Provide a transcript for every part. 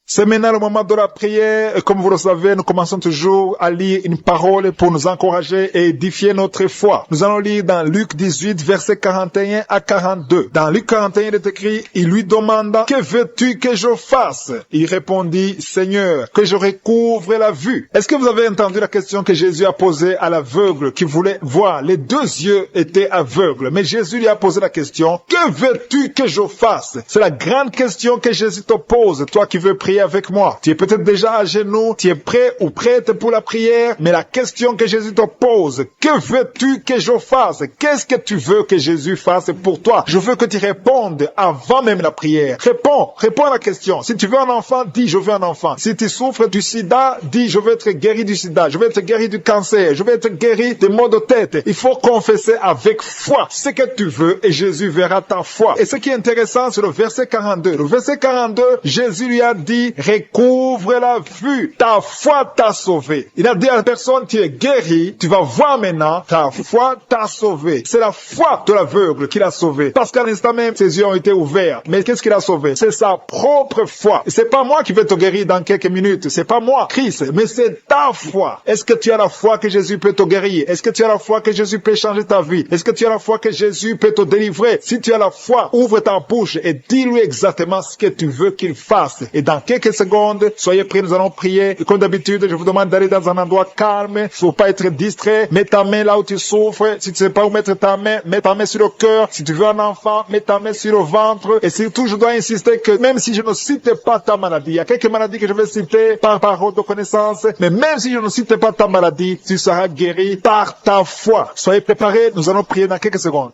C'est maintenant le moment de la prière. Et comme vous le savez, nous commençons toujours à lire une parole pour nous encourager et édifier notre foi. Nous allons lire dans Luc 18, versets 41 à 42. Dans Luc 41, il est écrit, il lui demanda, que veux-tu que je fasse? Il répondit, Seigneur, que je recouvre la vue. Est-ce que vous avez entendu la question que Jésus a posée à l'aveugle qui voulait voir? Les deux yeux étaient aveugles, mais Jésus lui a posé la question, que veux-tu que je fasse? C'est la grande question que Jésus te pose, toi qui veux prier avec moi. Tu es peut-être déjà à genoux, tu es prêt ou prête pour la prière, mais la question que Jésus te pose, que veux-tu que je fasse? Qu'est-ce que tu veux que Jésus fasse pour toi? Je veux que tu répondes avant même la prière. Réponds à la question. Si tu veux un enfant, dis je veux un enfant. Si tu souffres du sida, dis je veux être guéri du sida, je veux être guéri du cancer, je veux être guéri des maux de tête. Il faut confesser avec foi ce que tu veux et Jésus verra ta foi. Et ce qui est intéressant, c'est le verset 42. Le verset 42, Jésus lui a dit, recouvre la vue, ta foi t'a sauvé. Il a dit à la personne, tu es guéri, tu vas voir maintenant, ta foi t'a sauvé. C'est la foi de l'aveugle qui l'a sauvé. Parce qu'à l'instant même, ses yeux ont été ouverts. Mais qu'est-ce qu'il a sauvé? C'est sa propre foi. C'est pas moi qui vais te guérir dans quelques minutes. C'est pas moi, Christ, mais c'est ta foi. Est-ce que tu as la foi que Jésus peut te guérir? Est-ce que tu as la foi que Jésus peut changer ta vie? Est-ce que tu as la foi que Jésus peut te délivrer? Si tu as la foi, ouvre ta bouche et dis-lui exactement ce que tu veux qu'il fasse. Et dans quelques secondes, soyez prêts, nous allons prier. Et comme d'habitude, je vous demande d'aller dans un endroit calme. Il ne faut pas être distrait. Mets ta main là où tu souffres. Si tu ne sais pas où mettre ta main, mets ta main sur le cœur. Si tu veux un enfant, mets ta main sur le ventre. Et surtout, je dois insister que même si je ne cite pas ta maladie, il y a quelques maladies que je vais citer par parole de connaissance, mais même si je ne cite pas ta maladie, tu seras guéri par ta foi. Soyez préparés, nous allons prier dans quelques secondes.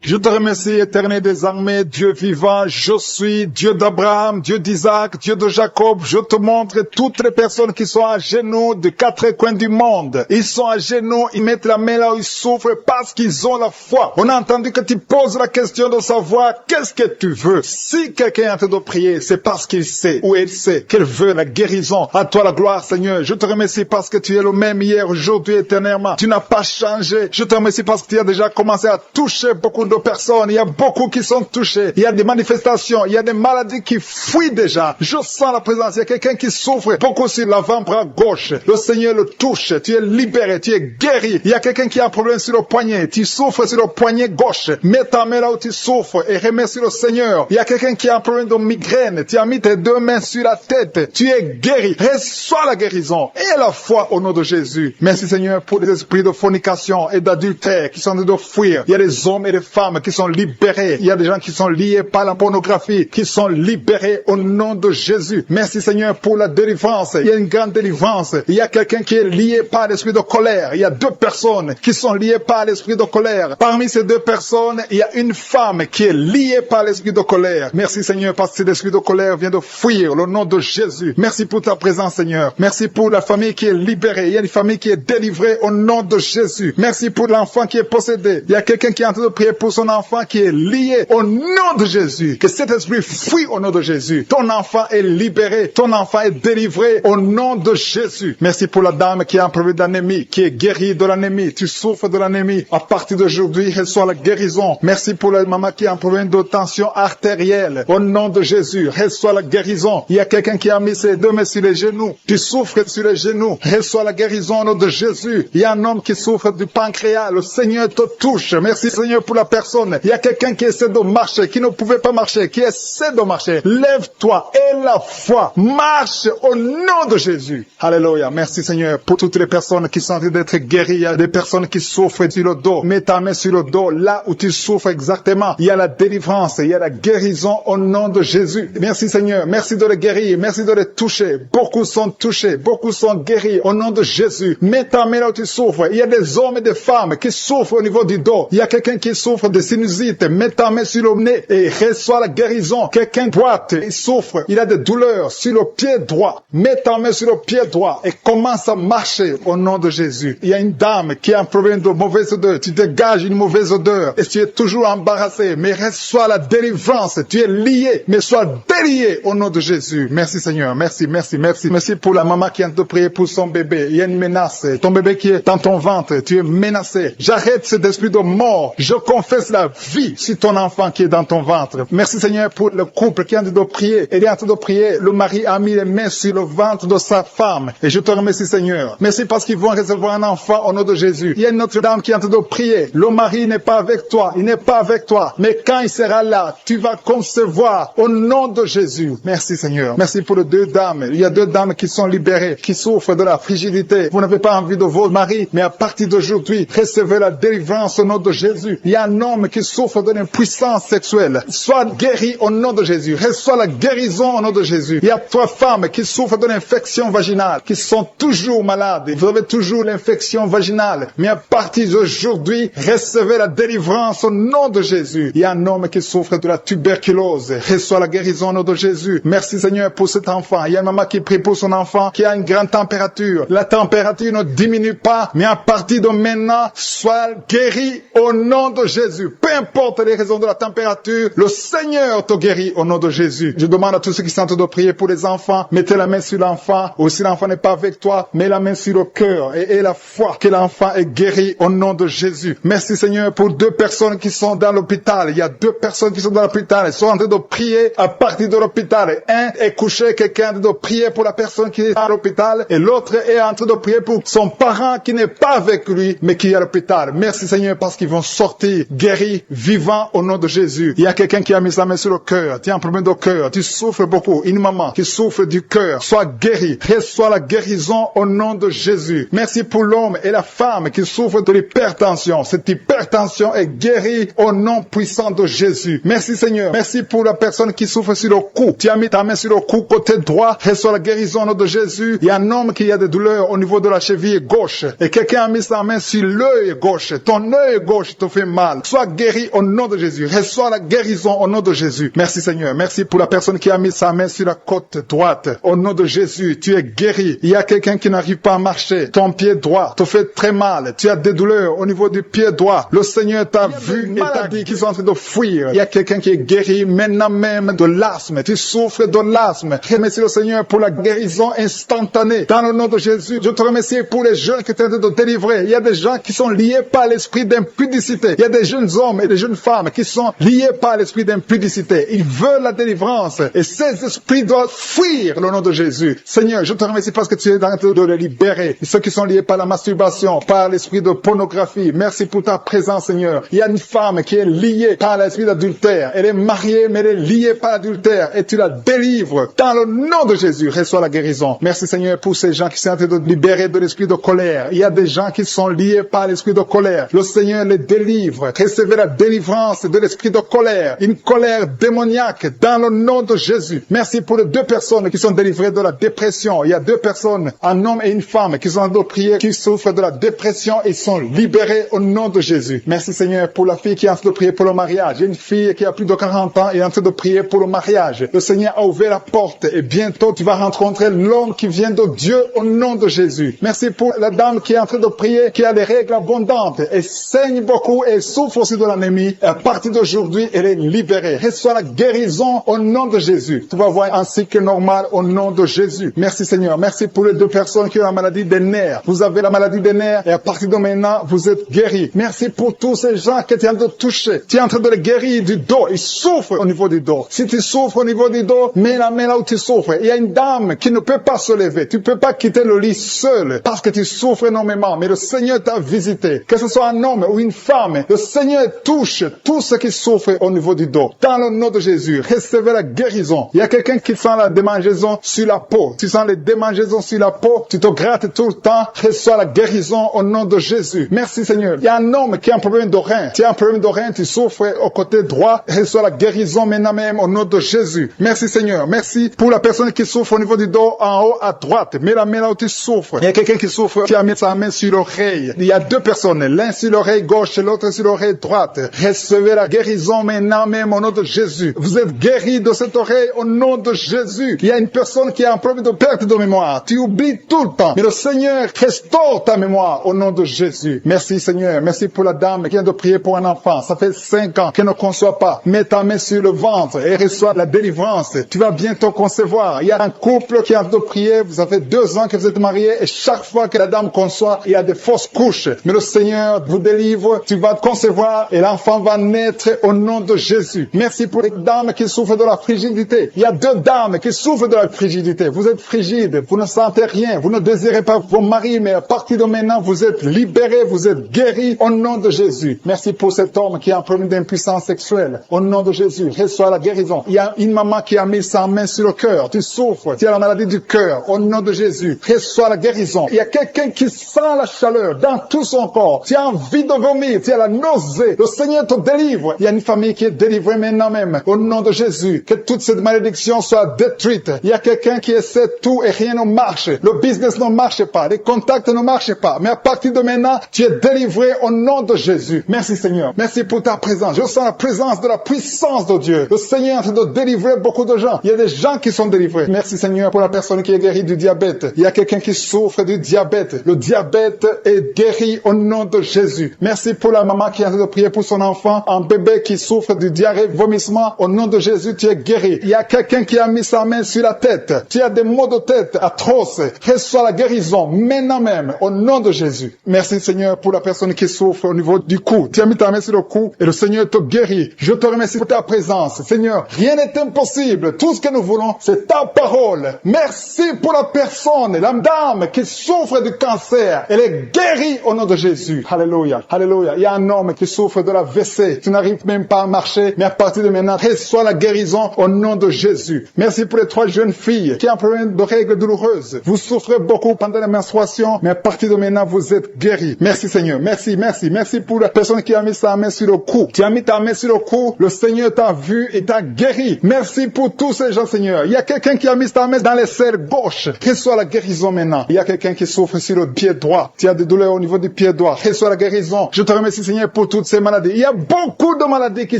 Je te remercie, éternel des armées, Dieu vivant, je suis Dieu d'Abraham, Dieu d'Isaac, Dieu de Jacob. Je te montre toutes les personnes qui sont à genoux de quatre coins du monde. Ils sont à genoux, ils mettent la main là où ils souffrent parce qu'ils ont la foi. On a entendu que tu poses la question de savoir qu'est-ce que tu veux. Si quelqu'un est en train de prier, c'est parce qu'il sait ou elle sait qu'elle veut la guérison. À toi la gloire, Seigneur. Je te remercie parce que tu es le même hier, aujourd'hui, éternellement. Tu n'as pas changé. Je te remercie parce que tu as déjà commencé à toucher beaucoup de personnes, il y a beaucoup qui sont touchés, il y a des manifestations, il y a des maladies qui fuient déjà. Je sens la présence, il y a quelqu'un qui souffre beaucoup sur l'avant-bras gauche. Le Seigneur le touche, tu es libéré, tu es guéri. Il y a quelqu'un qui a un problème sur le poignet, tu souffres sur le poignet gauche. Mets ta main là où tu souffres et remercie le Seigneur. Il y a quelqu'un qui a un problème de migraine, tu as mis tes deux mains sur la tête, tu es guéri. Reçois la guérison et la foi au nom de Jésus. Merci Seigneur pour les esprits de fornication et d'adultère qui sont en train de fuir. Il y a des hommes et des femmes qui sont libérés. Il y a des gens qui sont liés par la pornographie, qui sont libérés au nom de Jésus. Merci Seigneur pour la délivrance. Il y a une grande délivrance. Il y a quelqu'un qui est lié par l'esprit de colère. Il y a deux personnes qui sont liées par l'esprit de colère. Parmi ces deux personnes, il y a une femme qui est liée par l'esprit de colère. Merci Seigneur parce que l'esprit de colère vient de fuir le nom de Jésus. Merci pour ta présence Seigneur. Merci pour la famille qui est libérée. Il y a une famille qui est délivrée au nom de Jésus. Merci pour l'enfant qui est possédé. Il y a quelqu'un qui est en train de prier pour son enfant qui est lié au nom de Jésus. Que cet esprit fuit au nom de Jésus. Ton enfant est libéré. Ton enfant est délivré au nom de Jésus. Merci pour la dame qui a un problème d'anémie, qui est guérie de l'anémie. Tu souffres de l'anémie. À partir d'aujourd'hui, reçois la guérison. Merci pour la maman qui a un problème de tension artérielle. Au nom de Jésus, reçois la guérison. Il y a quelqu'un qui a mis ses deux mains sur les genoux. Tu souffres sur les genoux. Reçois la guérison au nom de Jésus. Il y a un homme qui souffre du pancréas. Le Seigneur te touche. Merci Seigneur pour la personne. Il y a quelqu'un qui essaie de marcher, qui ne pouvait pas marcher, qui essaie de marcher. Lève-toi et la foi marche au nom de Jésus. Alléluia. Merci Seigneur pour toutes les personnes qui sont en train d'être guéries. Il y a des personnes qui souffrent sur le dos. Mets ta main sur le dos, là où tu souffres exactement. Il y a la délivrance, il y a la guérison au nom de Jésus. Merci Seigneur. Merci de les guérir. Merci de les toucher. Beaucoup sont touchés. Beaucoup sont guéris au nom de Jésus. Mets ta main là où tu souffres. Il y a des hommes et des femmes qui souffrent au niveau du dos. Il y a quelqu'un qui souffre de sinusite. Mets ta main sur le nez et reçois la guérison. Quelqu'un boite, il souffre, il a des douleurs sur le pied droit. Mets ta main sur le pied droit et commence à marcher au nom de Jésus. Il y a une dame qui a un problème de mauvaise odeur. Tu dégages une mauvaise odeur et tu es toujours embarrassé. Mais reçois la délivrance. Tu es lié, mais sois délié au nom de Jésus. Merci Seigneur. Merci, merci, merci. Merci pour la maman qui vient de prier pour son bébé. Il y a une menace. Ton bébé qui est dans ton ventre, tu es menacé. J'arrête cet esprit de mort. Je confesse verse la vie sur ton enfant qui est dans ton ventre. Merci Seigneur pour le couple qui est en train de prier. Il est en train de prier. Le mari a mis les mains sur le ventre de sa femme. Et je te remercie Seigneur. Merci parce qu'ils vont recevoir un enfant au nom de Jésus. Il y a une autre dame qui est en train de prier. Le mari n'est pas avec toi. Il n'est pas avec toi. Mais quand il sera là, tu vas concevoir au nom de Jésus. Merci Seigneur. Merci pour les deux dames. Il y a deux dames qui sont libérées, qui souffrent de la frigidité. Vous n'avez pas envie de votre mari, mais à partir d'aujourd'hui, recevez la délivrance au nom de Jésus. Il y a un homme qui souffre d'une impuissance sexuelle. Sois guéri au nom de Jésus. Reçois la guérison au nom de Jésus. Il y a trois femmes qui souffrent d'une infection vaginale, qui sont toujours malades. Vous avez toujours l'infection vaginale. Mais à partir d'aujourd'hui, recevez la délivrance au nom de Jésus. Il y a un homme qui souffre de la tuberculose. Reçois la guérison au nom de Jésus. Merci Seigneur pour cet enfant. Il y a une maman qui prie pour son enfant qui a une grande température. La température ne diminue pas, mais à partir de maintenant, sois guéri au nom de Jésus. Peu importe les raisons de la température, le Seigneur te guérit au nom de Jésus. Je demande à tous ceux qui sont en train de prier pour les enfants, mettez la main sur l'enfant, ou si l'enfant n'est pas avec toi, mets la main sur le cœur et aie la foi que l'enfant est guéri au nom de Jésus. Merci Seigneur pour deux personnes qui sont dans l'hôpital. Il y a deux personnes qui sont dans l'hôpital. Elles sont en train de prier à partir de l'hôpital. Un est couché, quelqu'un est en train de prier pour la personne qui est à l'hôpital, et l'autre est en train de prier pour son parent qui n'est pas avec lui, mais qui est à l'hôpital. Merci Seigneur parce qu'ils vont sortir guéris, vivants au nom de Jésus. Il y a quelqu'un qui a mis sa main sur le cœur. Tu as un problème de cœur. Tu souffres beaucoup. Une maman qui souffre du cœur. Sois guéri. Reçois la guérison au nom de Jésus. Merci pour l'homme et la femme qui souffrent de l'hypertension. Cette hypertension est guérie au nom puissant de Jésus. Merci Seigneur. Merci pour la personne qui souffre sur le cou. Tu as mis ta main sur le cou côté droit. Reçois la guérison au nom de Jésus. Il y a un homme qui a des douleurs au niveau de la cheville gauche. Et quelqu'un a mis sa main sur l'œil gauche. Ton œil gauche te fait mal. Sois guéri au nom de Jésus. Reçois la guérison au nom de Jésus. Merci Seigneur. Merci pour la personne qui a mis sa main sur la côte droite. Au nom de Jésus, tu es guéri. Il y a quelqu'un qui n'arrive pas à marcher. Ton pied droit te fait très mal. Tu as des douleurs au niveau du pied droit. Le Seigneur t'a vu et t'a dit qu'ils sont en train de fuir. Il y a quelqu'un qui est guéri maintenant même de l'asthme. Tu souffres de l'asthme. Remercie le Seigneur pour la guérison instantanée. Dans le nom de Jésus, je te remercie pour les jeunes qui sont en train de délivrer. Il y a des gens qui sont liés par l'esprit d'impudicité. Il y a des jeunes hommes et des jeunes femmes qui sont liés par l'esprit d'impudicité. Ils veulent la délivrance. Et ces esprits doivent fuir le nom de Jésus. Seigneur, je te remercie parce que tu es en train de les libérer. Et ceux qui sont liés par la masturbation, par l'esprit de pornographie. Merci pour ta présence, Seigneur. Il y a une femme qui est liée par l'esprit d'adultère. Elle est mariée, mais elle est liée par l'adultère. Et tu la délivres. Dans le nom de Jésus, reçois la guérison. Merci, Seigneur, pour ces gens qui sont en train de libérer de l'esprit de colère. Il y a des gens qui sont liés par l'esprit de colère. Le Seigneur les délivre. Recevez la délivrance de l'esprit de colère. Une colère démoniaque dans le nom de Jésus. Merci pour les deux personnes qui sont délivrées de la dépression. Il y a deux personnes, un homme et une femme, qui sont en train de prier, qui souffrent de la dépression et sont libérés au nom de Jésus. Merci Seigneur pour la fille qui est en train de prier pour le mariage. Il y a une fille qui a plus de 40 ans et est en train de prier pour le mariage. Le Seigneur a ouvert la porte et bientôt tu vas rencontrer l'homme qui vient de Dieu au nom de Jésus. Merci pour la dame qui est en train de prier, qui a des règles abondantes et saigne beaucoup et souffre aussi de l'anémie. À partir d'aujourd'hui, elle est libérée. Reçois la guérison au nom de Jésus. Tu vas voir un cycle normal au nom de Jésus. Merci Seigneur. Merci pour les deux personnes qui ont la maladie des nerfs. Vous avez la maladie des nerfs et à partir de maintenant, vous êtes guéris. Merci pour tous ces gens qui sont en train de toucher. Tu es en train de les guérir du dos. Ils souffrent au niveau du dos. Si tu souffres au niveau du dos, mets la main là où tu souffres. Il y a une dame qui ne peut pas se lever. Tu ne peux pas quitter le lit seul parce que tu souffres énormément. Mais le Seigneur t'a visité. Que ce soit un homme ou une femme, le Seigneur touche tous ceux qui souffrent au niveau du dos. Dans le nom de Jésus, recevez la guérison. Il y a quelqu'un qui sent la démangeaison sur la peau. Tu sens les démangeaisons sur la peau. Tu te grattes tout le temps. Reçois la guérison au nom de Jésus. Merci Seigneur. Il y a un homme qui a un problème de rein. Tu as un problème de rein, tu souffres au côté droit. Reçois la guérison maintenant même au nom de Jésus. Merci Seigneur. Merci pour la personne qui souffre au niveau du dos en haut à droite. Mets la main là où tu souffres. Il y a quelqu'un qui souffre, qui a mis sa main sur l'oreille. Il y a deux personnes, l'un sur l'oreille gauche et l'autre sur l'oreille droite. Recevez la guérison maintenant même au nom de Jésus. Vous êtes guéris de cette oreille au nom de Jésus. Il y a une personne qui a un problème de perte de mémoire. Tu oublies tout le temps. Mais le Seigneur restaure ta mémoire au nom de Jésus. Merci Seigneur. Merci pour la dame qui vient de prier pour un enfant. Ça fait 5 ans qu'elle ne conçoit pas. Mets ta main sur le ventre et reçois la délivrance. Tu vas bientôt concevoir. Il y a un couple qui a de prier. Vous avez 2 ans que vous êtes mariés et chaque fois que la dame conçoit, il y a des fausses couches. Mais le Seigneur vous délivre. Tu vas concevoir voir et l'enfant va naître au nom de Jésus. Merci pour les dames qui souffrent de la frigidité. Il y a 2 dames qui souffrent de la frigidité. Vous êtes frigide, vous ne sentez rien, vous ne désirez pas vos maris, mais à partir de maintenant, vous êtes libérés, vous êtes guéris au nom de Jésus. Merci pour cet homme qui a un problème d'impuissance sexuelle. Au nom de Jésus, reçois la guérison. Il y a une maman qui a mis sa main sur le cœur. Tu souffres, tu as la maladie du cœur. Au nom de Jésus, reçois la guérison. Il y a quelqu'un qui sent la chaleur dans tout son corps. Tu as envie de vomir, tu as la nausée. Le Seigneur te délivre. Il y a une famille qui est délivrée maintenant même. Au nom de Jésus, que toute cette malédiction soit détruite. Il y a quelqu'un qui essaie tout et rien ne marche. Le business ne marche pas, les contacts ne marchent pas. Mais à partir de maintenant, tu es délivré au nom de Jésus. Merci Seigneur. Merci pour ta présence. Je sens la présence de la puissance de Dieu. Le Seigneur est en train de délivrer beaucoup de gens. Il y a des gens qui sont délivrés. Merci Seigneur pour la personne qui est guérie du diabète. Il y a quelqu'un qui souffre du diabète. Le diabète est guéri au nom de Jésus. Merci pour la maman qui est en train de prier pour son enfant, un bébé qui souffre du diarrhée, vomissement. Au nom de Jésus, tu es guéri. Il y a quelqu'un qui a mis sa main sur la tête. Tu as des maux de tête atroces. Reçois la guérison maintenant même au nom de Jésus. Merci Seigneur pour la personne qui souffre au niveau du cou. Tu as mis ta main sur le cou et le Seigneur te guérit. Je te remercie pour ta présence. Seigneur, rien n'est impossible. Tout ce que nous voulons, c'est ta parole. Merci pour la personne, la dame qui souffre du cancer. Elle est guérie au nom de Jésus. Alléluia. Alléluia. Il y a un homme qui souffre de la WC. Tu n'arrives même pas à marcher, mais à partir de maintenant, reçois la guérison au nom de Jésus. Merci pour les 3 jeunes filles qui ont un problème de règles douloureuses. Vous souffrez beaucoup pendant la menstruation, mais à partir de maintenant, vous êtes guéris. Merci Seigneur. Merci, merci. Merci pour la personne qui a mis sa main sur le cou. Tu as mis ta main sur le cou, le Seigneur t'a vu et t'a guéri. Merci pour tous ces gens, Seigneur. Il y a quelqu'un qui a mis sa main dans l'aisselle gauche. Reçois la guérison maintenant. Il y a quelqu'un qui souffre sur le pied droit. Tu as des douleurs au niveau du pied droit. Reçois la guérison. Je te remercie, Seigneur, pour toutes ces maladies. Il y a beaucoup de maladies qui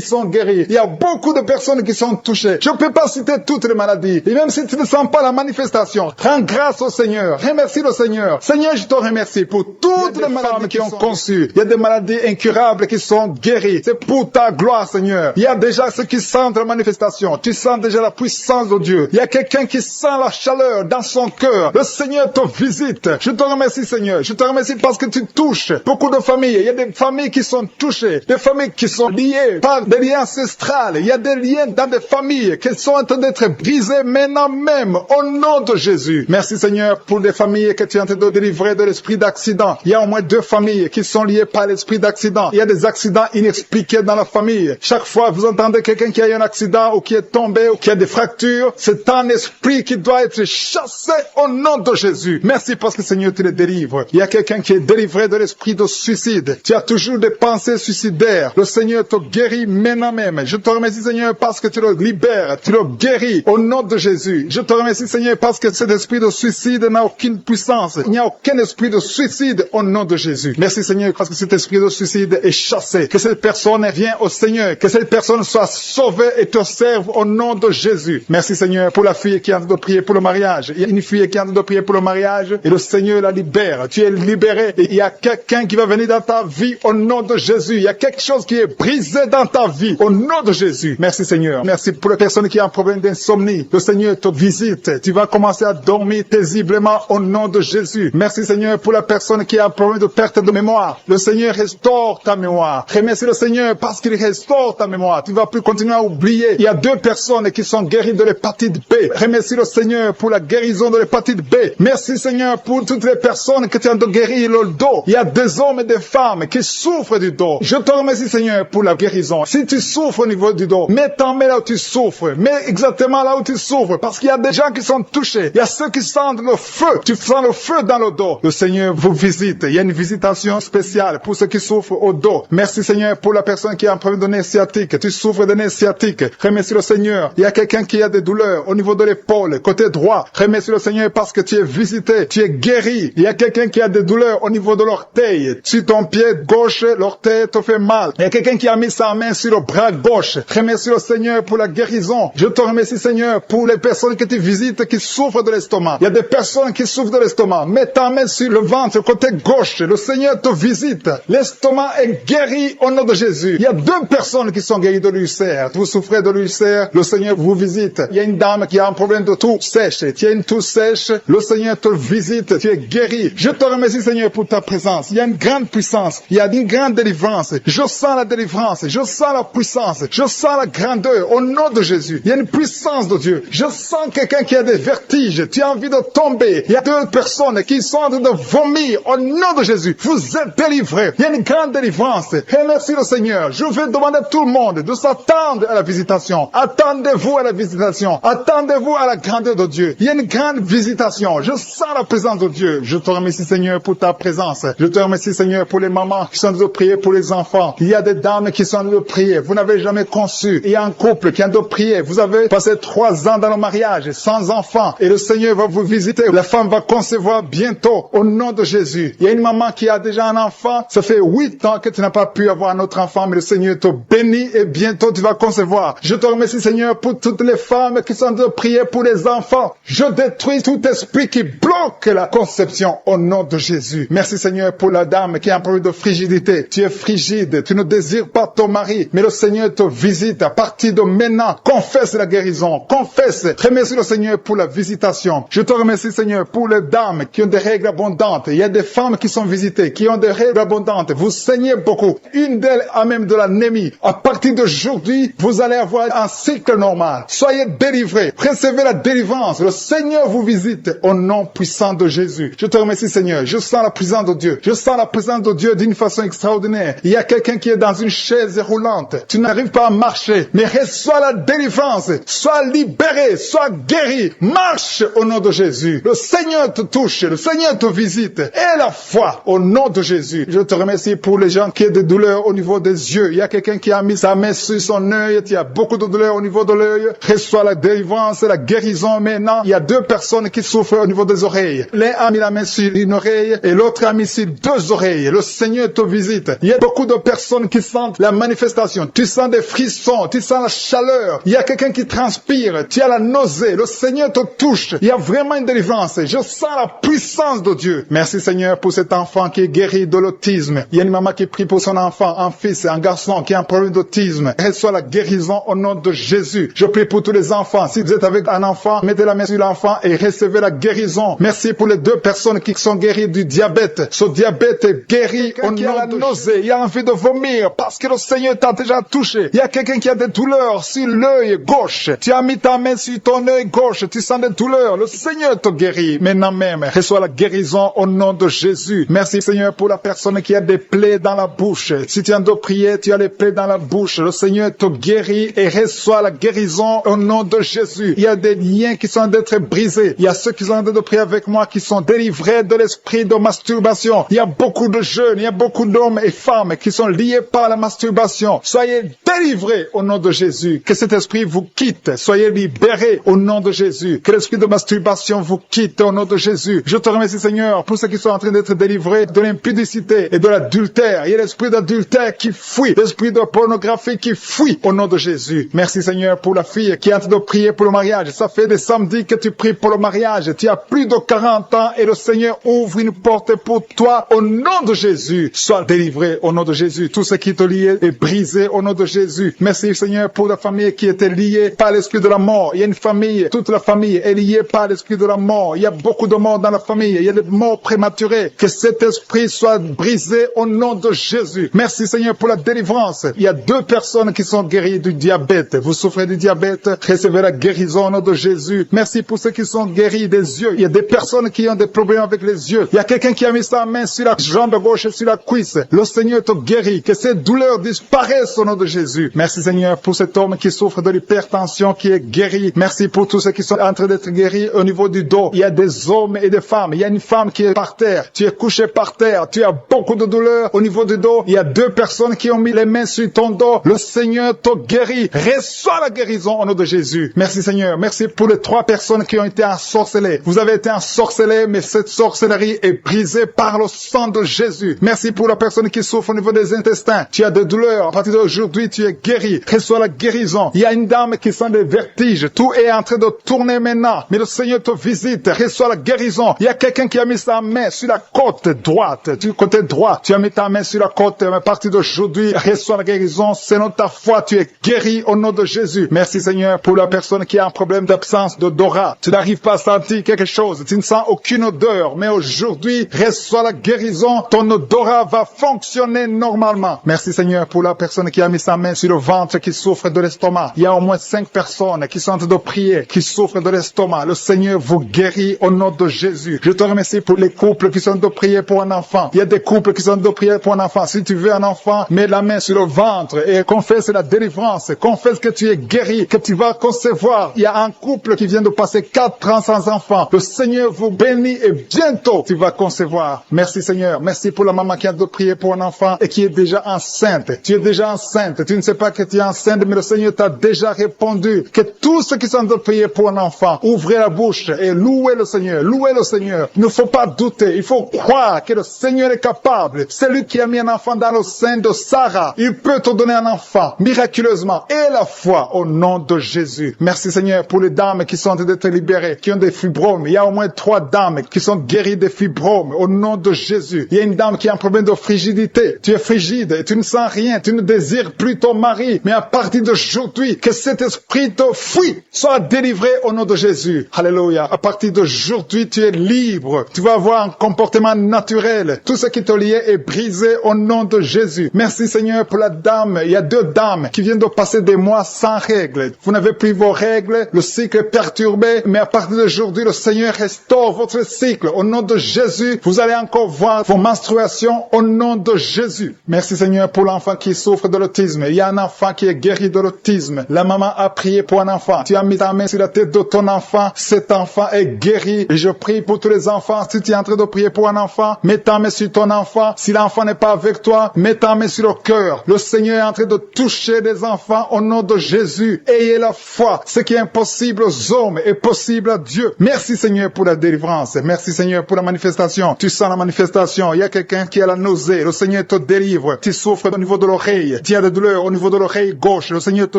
sont guéries. Il y a beaucoup de personnes qui sont touchées. Je ne peux pas citer toutes les maladies. Et même si tu ne sens pas la manifestation, rends grâce au Seigneur. Remercie le Seigneur. Seigneur, je te remercie pour toutes les maladies qui ont conçu. Il y a des maladies incurables qui sont guéries. C'est pour ta gloire, Seigneur. Il y a déjà ceux qui sentent la manifestation. Tu sens déjà la puissance de Dieu. Il y a quelqu'un qui sent la chaleur dans son cœur. Le Seigneur te visite. Je te remercie, Seigneur. Je te remercie parce que tu touches beaucoup de familles. Il y a des familles qui sont touchées. Des familles qui sont liées par des liens ancestrales. Il y a des liens dans des familles qui sont en train d'être brisés maintenant même au nom de Jésus. Merci, Seigneur, pour des familles que tu es en train de délivrer de l'esprit d'accident. Il y a au moins 2 familles qui sont liées par l'esprit d'accident. Il y a des accidents inexpliqués dans la famille. Chaque fois, vous entendez quelqu'un qui a eu un accident ou qui est tombé ou qui a des fractures, c'est un esprit qui doit être chassé au nom de Jésus. Merci parce que, Seigneur, tu les délivres. Il y a quelqu'un qui est délivré de l'esprit de suicide. Tu as toujours des pensées suicidaires. Le Seigneur te guérit maintenant même. Je te remercie, Seigneur, parce que tu le libères. Tu le guéris au nom de Jésus. Je te remercie, Seigneur, parce que cet esprit de suicide n'a aucune puissance. Il n'y a aucun esprit de suicide au nom de Jésus. Merci, Seigneur, parce que cet esprit de suicide est chassé. Que cette personne revienne au Seigneur. Que cette personne soit sauvée et te serve au nom de Jésus. Merci, Seigneur, pour la fille qui est en train de prier pour le mariage. Il y a une fille qui est en train de prier pour le mariage et le Seigneur la libère. Tu es libéré et il y a quelqu'un qui va venir dans ta vie au nom de Jésus. Il y a quelque chose qui est brisé dans ta vie au nom de Jésus. Merci, Seigneur. Merci pour les personnes qui ont un problème d'insomnie. Le Seigneur te visite. Tu vas commencer à dormir paisiblement au nom de Jésus. Merci, Seigneur, pour la personne qui a un problème de perte de mémoire. Le Seigneur restaure ta mémoire. Remercie le Seigneur parce qu'il restaure ta mémoire. Tu ne vas plus continuer à oublier. Il y a 2 personnes qui sont guéries de l'hépatite B. Remercie le Seigneur pour la guérison de l'hépatite B. Merci, Seigneur, pour toutes les personnes qui ont de guérir le dos. Il y a des hommes et des femmes qui souffrent du dos. Je te remercie, Seigneur, pour la guérison. Si tu souffres au niveau du dos, mets ta main là où tu souffres. Mets exactement là où tu souffres parce qu'il y a des gens qui sont touchés. Il y a ceux qui sentent le feu. Tu sens le feu dans le dos. Le Seigneur vous visite. Il y a une visitation spéciale pour ceux qui souffrent au dos. Merci, Seigneur, pour la personne qui a un problème de nez sciatique. Tu souffres de nez sciatique. Remercie le Seigneur. Il y a quelqu'un qui a des douleurs au niveau de l'épaule, côté droit. Remercie le Seigneur parce que tu es visité. Tu es guéri. Il y a quelqu'un qui a des douleurs au niveau de l'orteil. Sur ton pied gauche, l'orteil te fait mal. Il y a quelqu'un qui a mis sa main sur le bras gauche. Remercie le Seigneur pour la guérison. Je te remercie, Seigneur, pour les personnes que tu visites qui souffrent de l'estomac. Il y a des personnes qui souffrent de l'estomac. Mets ta main sur le ventre, côté gauche. Le Seigneur te visite. L'estomac est guéri au nom de Jésus. Il y a 2 personnes qui sont guéries de l'ulcère. Vous souffrez de l'ulcère, le Seigneur vous visite. Il y a une dame qui a un problème de toux sèche. Tu as une toux sèche, le Seigneur te visite. Tu es guéri. Je te remercie, Seigneur, pour ta présence. Il y a une grande puissance. Il y a une grande délivrance délivrance. Je sens la délivrance. Je sens la puissance. Je sens la grandeur. Au nom de Jésus. Il y a une puissance de Dieu. Je sens quelqu'un qui a des vertiges. Tu as envie de tomber. Il y a deux personnes qui sont en train de vomir. Au nom de Jésus. Vous êtes délivrés. Il y a une grande délivrance. Et merci le Seigneur. Je vais demander à tout le monde de s'attendre à la visitation. Attendez-vous à la visitation. Attendez-vous à la grandeur de Dieu. Il y a une grande visitation. Je sens la présence de Dieu. Je te remercie, Seigneur, pour ta présence. Je te remercie, Seigneur, pour les mamans qui sont en train de prier pour les enfants. Il y a des dames qui sont en train de prier. Vous n'avez jamais conçu. Il y a un couple qui est en train de prier. Vous avez passé 3 ans dans le mariage sans enfant. Et le Seigneur va vous visiter. La femme va concevoir bientôt au nom de Jésus. Il y a une maman qui a déjà un enfant. Ça fait 8 ans que tu n'as pas pu avoir un autre enfant, mais le Seigneur te bénit et bientôt tu vas concevoir. Je te remercie, Seigneur, pour toutes les femmes qui sont en train de prier pour les enfants. Je détruis tout esprit qui bloque la conception au nom de Jésus. Merci, Seigneur, pour la dame qui a un problème de frigidité. Tu es frigide, tu ne désires pas ton mari, mais le Seigneur te visite à partir de maintenant. Confesse la guérison, confesse. Remercie le Seigneur pour la visitation. Je te remercie, Seigneur, pour les dames qui ont des règles abondantes. Il y a des femmes qui sont visitées, qui ont des règles abondantes. Vous saignez beaucoup. Une d'elles a même de l'anémie. À partir d'aujourd'hui, vous allez avoir un cycle normal. Soyez délivrés. Recevez la délivrance. Le Seigneur vous visite au nom puissant de Jésus. Je te remercie, Seigneur. Je sens la présence de Dieu. Je sens la présence de Dieu d'une façon extraordinaire. Il y a quelqu'un qui est dans une chaise roulante. Tu n'arrives pas à marcher, mais reçois la délivrance. Sois libéré, sois guéri. Marche au nom de Jésus. Le Seigneur te touche. Le Seigneur te visite. Et la foi au nom de Jésus. Je te remercie pour les gens qui ont des douleurs au niveau des yeux. Il y a quelqu'un qui a mis sa main sur son œil. Il y a beaucoup de douleurs au niveau de l'œil. Reçois la délivrance, la guérison maintenant. Il y a 2 personnes qui souffrent au niveau des oreilles. L'un a mis la main sur une oreille et l'autre a mis sur 2 oreilles. Le Seigneur te visite. Il y a beaucoup de personnes qui sentent la manifestation. Tu sens des frissons. Tu sens la chaleur. Il y a quelqu'un qui transpire. Tu as la nausée. Le Seigneur te touche. Il y a vraiment une délivrance. Je sens la puissance de Dieu. Merci, Seigneur, pour cet enfant qui est guéri de l'autisme. Il y a une maman qui prie pour son enfant, un fils et un garçon qui a un problème d'autisme. Reçois la guérison au nom de Jésus. Je prie pour tous les enfants. Si vous êtes avec un enfant, mettez la main sur l'enfant et recevez la guérison. Merci pour les 2 personnes qui sont guéries du diabète. Ce diabète est guéri au nom de nausée. Il y a envie de vomir parce que le Seigneur t'a déjà touché. Il y a quelqu'un qui a des douleurs sur l'œil gauche. Tu as mis ta main sur ton œil gauche. Tu sens des douleurs. Le Seigneur te guérit. Maintenant même, reçois la guérison au nom de Jésus. Merci, Seigneur, pour la personne qui a des plaies dans la bouche. Si tu es en train de prier, tu as les plaies dans la bouche. Le Seigneur te guérit et reçoit la guérison au nom de Jésus. Il y a des liens qui sont en train d'être brisés. Il y a ceux qui sont en train de prier avec moi qui sont délivrés de l'esprit de masturbation. Il y a beaucoup de jeunes, il y a beaucoup d'hommes et femmes qui sont liés par la masturbation. Soyez délivrés au nom de Jésus. Que cet esprit vous quitte. Soyez libérés au nom de Jésus. Que l'esprit de masturbation vous quitte au nom de Jésus. Je te remercie, Seigneur, pour ceux qui sont en train d'être délivrés de l'impudicité et de l'adultère. Il y a l'esprit d'adultère qui fuit, l'esprit de pornographie qui fuit au nom de Jésus. Merci, Seigneur, pour la fille qui est en train de prier pour le mariage. Ça fait des samedis que tu pries pour le mariage. Tu as plus de 40 ans et le Seigneur ouvre une porte pour toi au nom de Jésus. Sois délivré au nom de Jésus. Tout ce qui te liait est brisé au nom de Jésus. Merci, Seigneur, pour la famille qui était liée par l'esprit de la mort. Il y a une famille, toute la famille est liée par l'esprit de la mort. Il y a beaucoup de morts dans la famille. Il y a des morts prématurées. Que cet esprit soit brisé au nom de Jésus. Merci, Seigneur, pour la délivrance. Il y a 2 personnes qui sont guéries du diabète. Vous souffrez du diabète, recevez la guérison au nom de Jésus. Merci pour ceux qui sont guéris des yeux. Il y a des personnes qui ont des problèmes avec les yeux. Il y a quelqu'un qui a mis sa main sur la jambe gauche et sur la cuisse. Le Seigneur te guérit. Que ces douleurs disparaissent au nom de Jésus. Merci, Seigneur, pour cet homme qui souffre de l'hypertension qui est guéri. Merci pour tous ceux qui sont en train d'être guéris au niveau du dos. Il y a des hommes et des femmes. Il y a une femme qui est par terre. Tu es couché par terre. Tu as beaucoup de douleurs au niveau du dos. Il y a 2 personnes qui ont mis les mains sur ton dos. Le Seigneur te guérit. Reçois la guérison au nom de Jésus. Merci, Seigneur. Merci pour les 3 personnes qui ont été ensorcelées. Vous avez été ensorcelés, mais cette sorcellerie est brisée par le sang de Jésus. Merci pour la personne qui souffre au niveau des intestins. Tu as des douleurs. À partir d'aujourd'hui, tu es guéri. Reçois la guérison. Il y a une dame qui sent des vertiges. Tout est en train de tourner maintenant. Mais le Seigneur te visite. Reçois la guérison. Il y a quelqu'un qui a mis sa main sur la côte droite. Du côté droit, tu as mis ta main sur la côte. Mais à partir d'aujourd'hui, reçois la guérison. Selon ta foi, tu es guéri au nom de Jésus. Merci, Seigneur, pour la personne qui a un problème d'absence d'odorat. Tu n'arrives pas à sentir quelque chose. Tu ne sens aucune odeur. Mais aujourd'hui, reçois la guérison. Ton odorat va fonctionner fonctionner normalement. Merci Seigneur pour la personne qui a mis sa main sur le ventre qui souffre de l'estomac. Il y a au moins 5 personnes qui sont en train de prier, qui souffrent de l'estomac. Le Seigneur vous guérit au nom de Jésus. Je te remercie pour les couples qui sont en train de prier pour un enfant. Il y a des couples qui sont en train de prier pour un enfant. Si tu veux un enfant, mets la main sur le ventre et confesse la délivrance. Confesse que tu es guéri, que tu vas concevoir. Il y a un couple qui vient de passer 4 ans sans enfant. Le Seigneur vous bénit et bientôt tu vas concevoir. Merci Seigneur. Merci pour la maman qui a de prier pour un enfant et qui est déjà enceinte. Tu es déjà enceinte. Tu ne sais pas que tu es enceinte, mais le Seigneur t'a déjà répondu. Que tous ceux qui sont de prier pour un enfant, ouvrez la bouche et louez le Seigneur. Louez le Seigneur. Il ne faut pas douter. Il faut croire que le Seigneur est capable. C'est lui qui a mis un enfant dans le sein de Sarah. Il peut te donner un enfant miraculeusement. Et la foi au nom de Jésus. Merci Seigneur pour les dames qui sont en train d'être libérées, qui ont des fibromes. Il y a au moins 3 dames qui sont guéries des fibromes au nom de Jésus. Il y a une dame qui a un problème de frigidité. Tu es frigide et tu ne sens rien. Tu ne désires plus ton mari. Mais à partir d'aujourd'hui, que cet esprit te fuit, soit délivré au nom de Jésus. Alléluia. À partir d'aujourd'hui, tu es libre. Tu vas avoir un comportement naturel. Tout ce qui te liait est brisé au nom de Jésus. Merci Seigneur pour la dame. Il y a 2 dames qui viennent de passer des mois sans règles. Vous n'avez plus vos règles. Le cycle est perturbé. Mais à partir d'aujourd'hui, le Seigneur restaure votre cycle. Au nom de Jésus, vous allez encore voir vos menstruations au nom de Jésus. Merci Seigneur pour l'enfant qui souffre de l'autisme. Il y a un enfant qui est guéri de l'autisme. La maman a prié pour un enfant. Tu as mis ta main sur la tête de ton enfant. Cet enfant est guéri. Et je prie pour tous les enfants. Si tu es en train de prier pour un enfant, mets ta main sur ton enfant. Si l'enfant n'est pas avec toi, mets ta main sur le cœur. Le Seigneur est en train de toucher les enfants au nom de Jésus. Ayez la foi. Ce qui est impossible aux hommes est possible à Dieu. Merci Seigneur pour la délivrance. Merci Seigneur pour la manifestation. Tu sens la manifestation. Il y a quelqu'un qui a la nausée. Le Seigneur te délivre. Tu souffres au niveau de l'oreille. Tu as des douleurs au niveau de l'oreille gauche. Le Seigneur te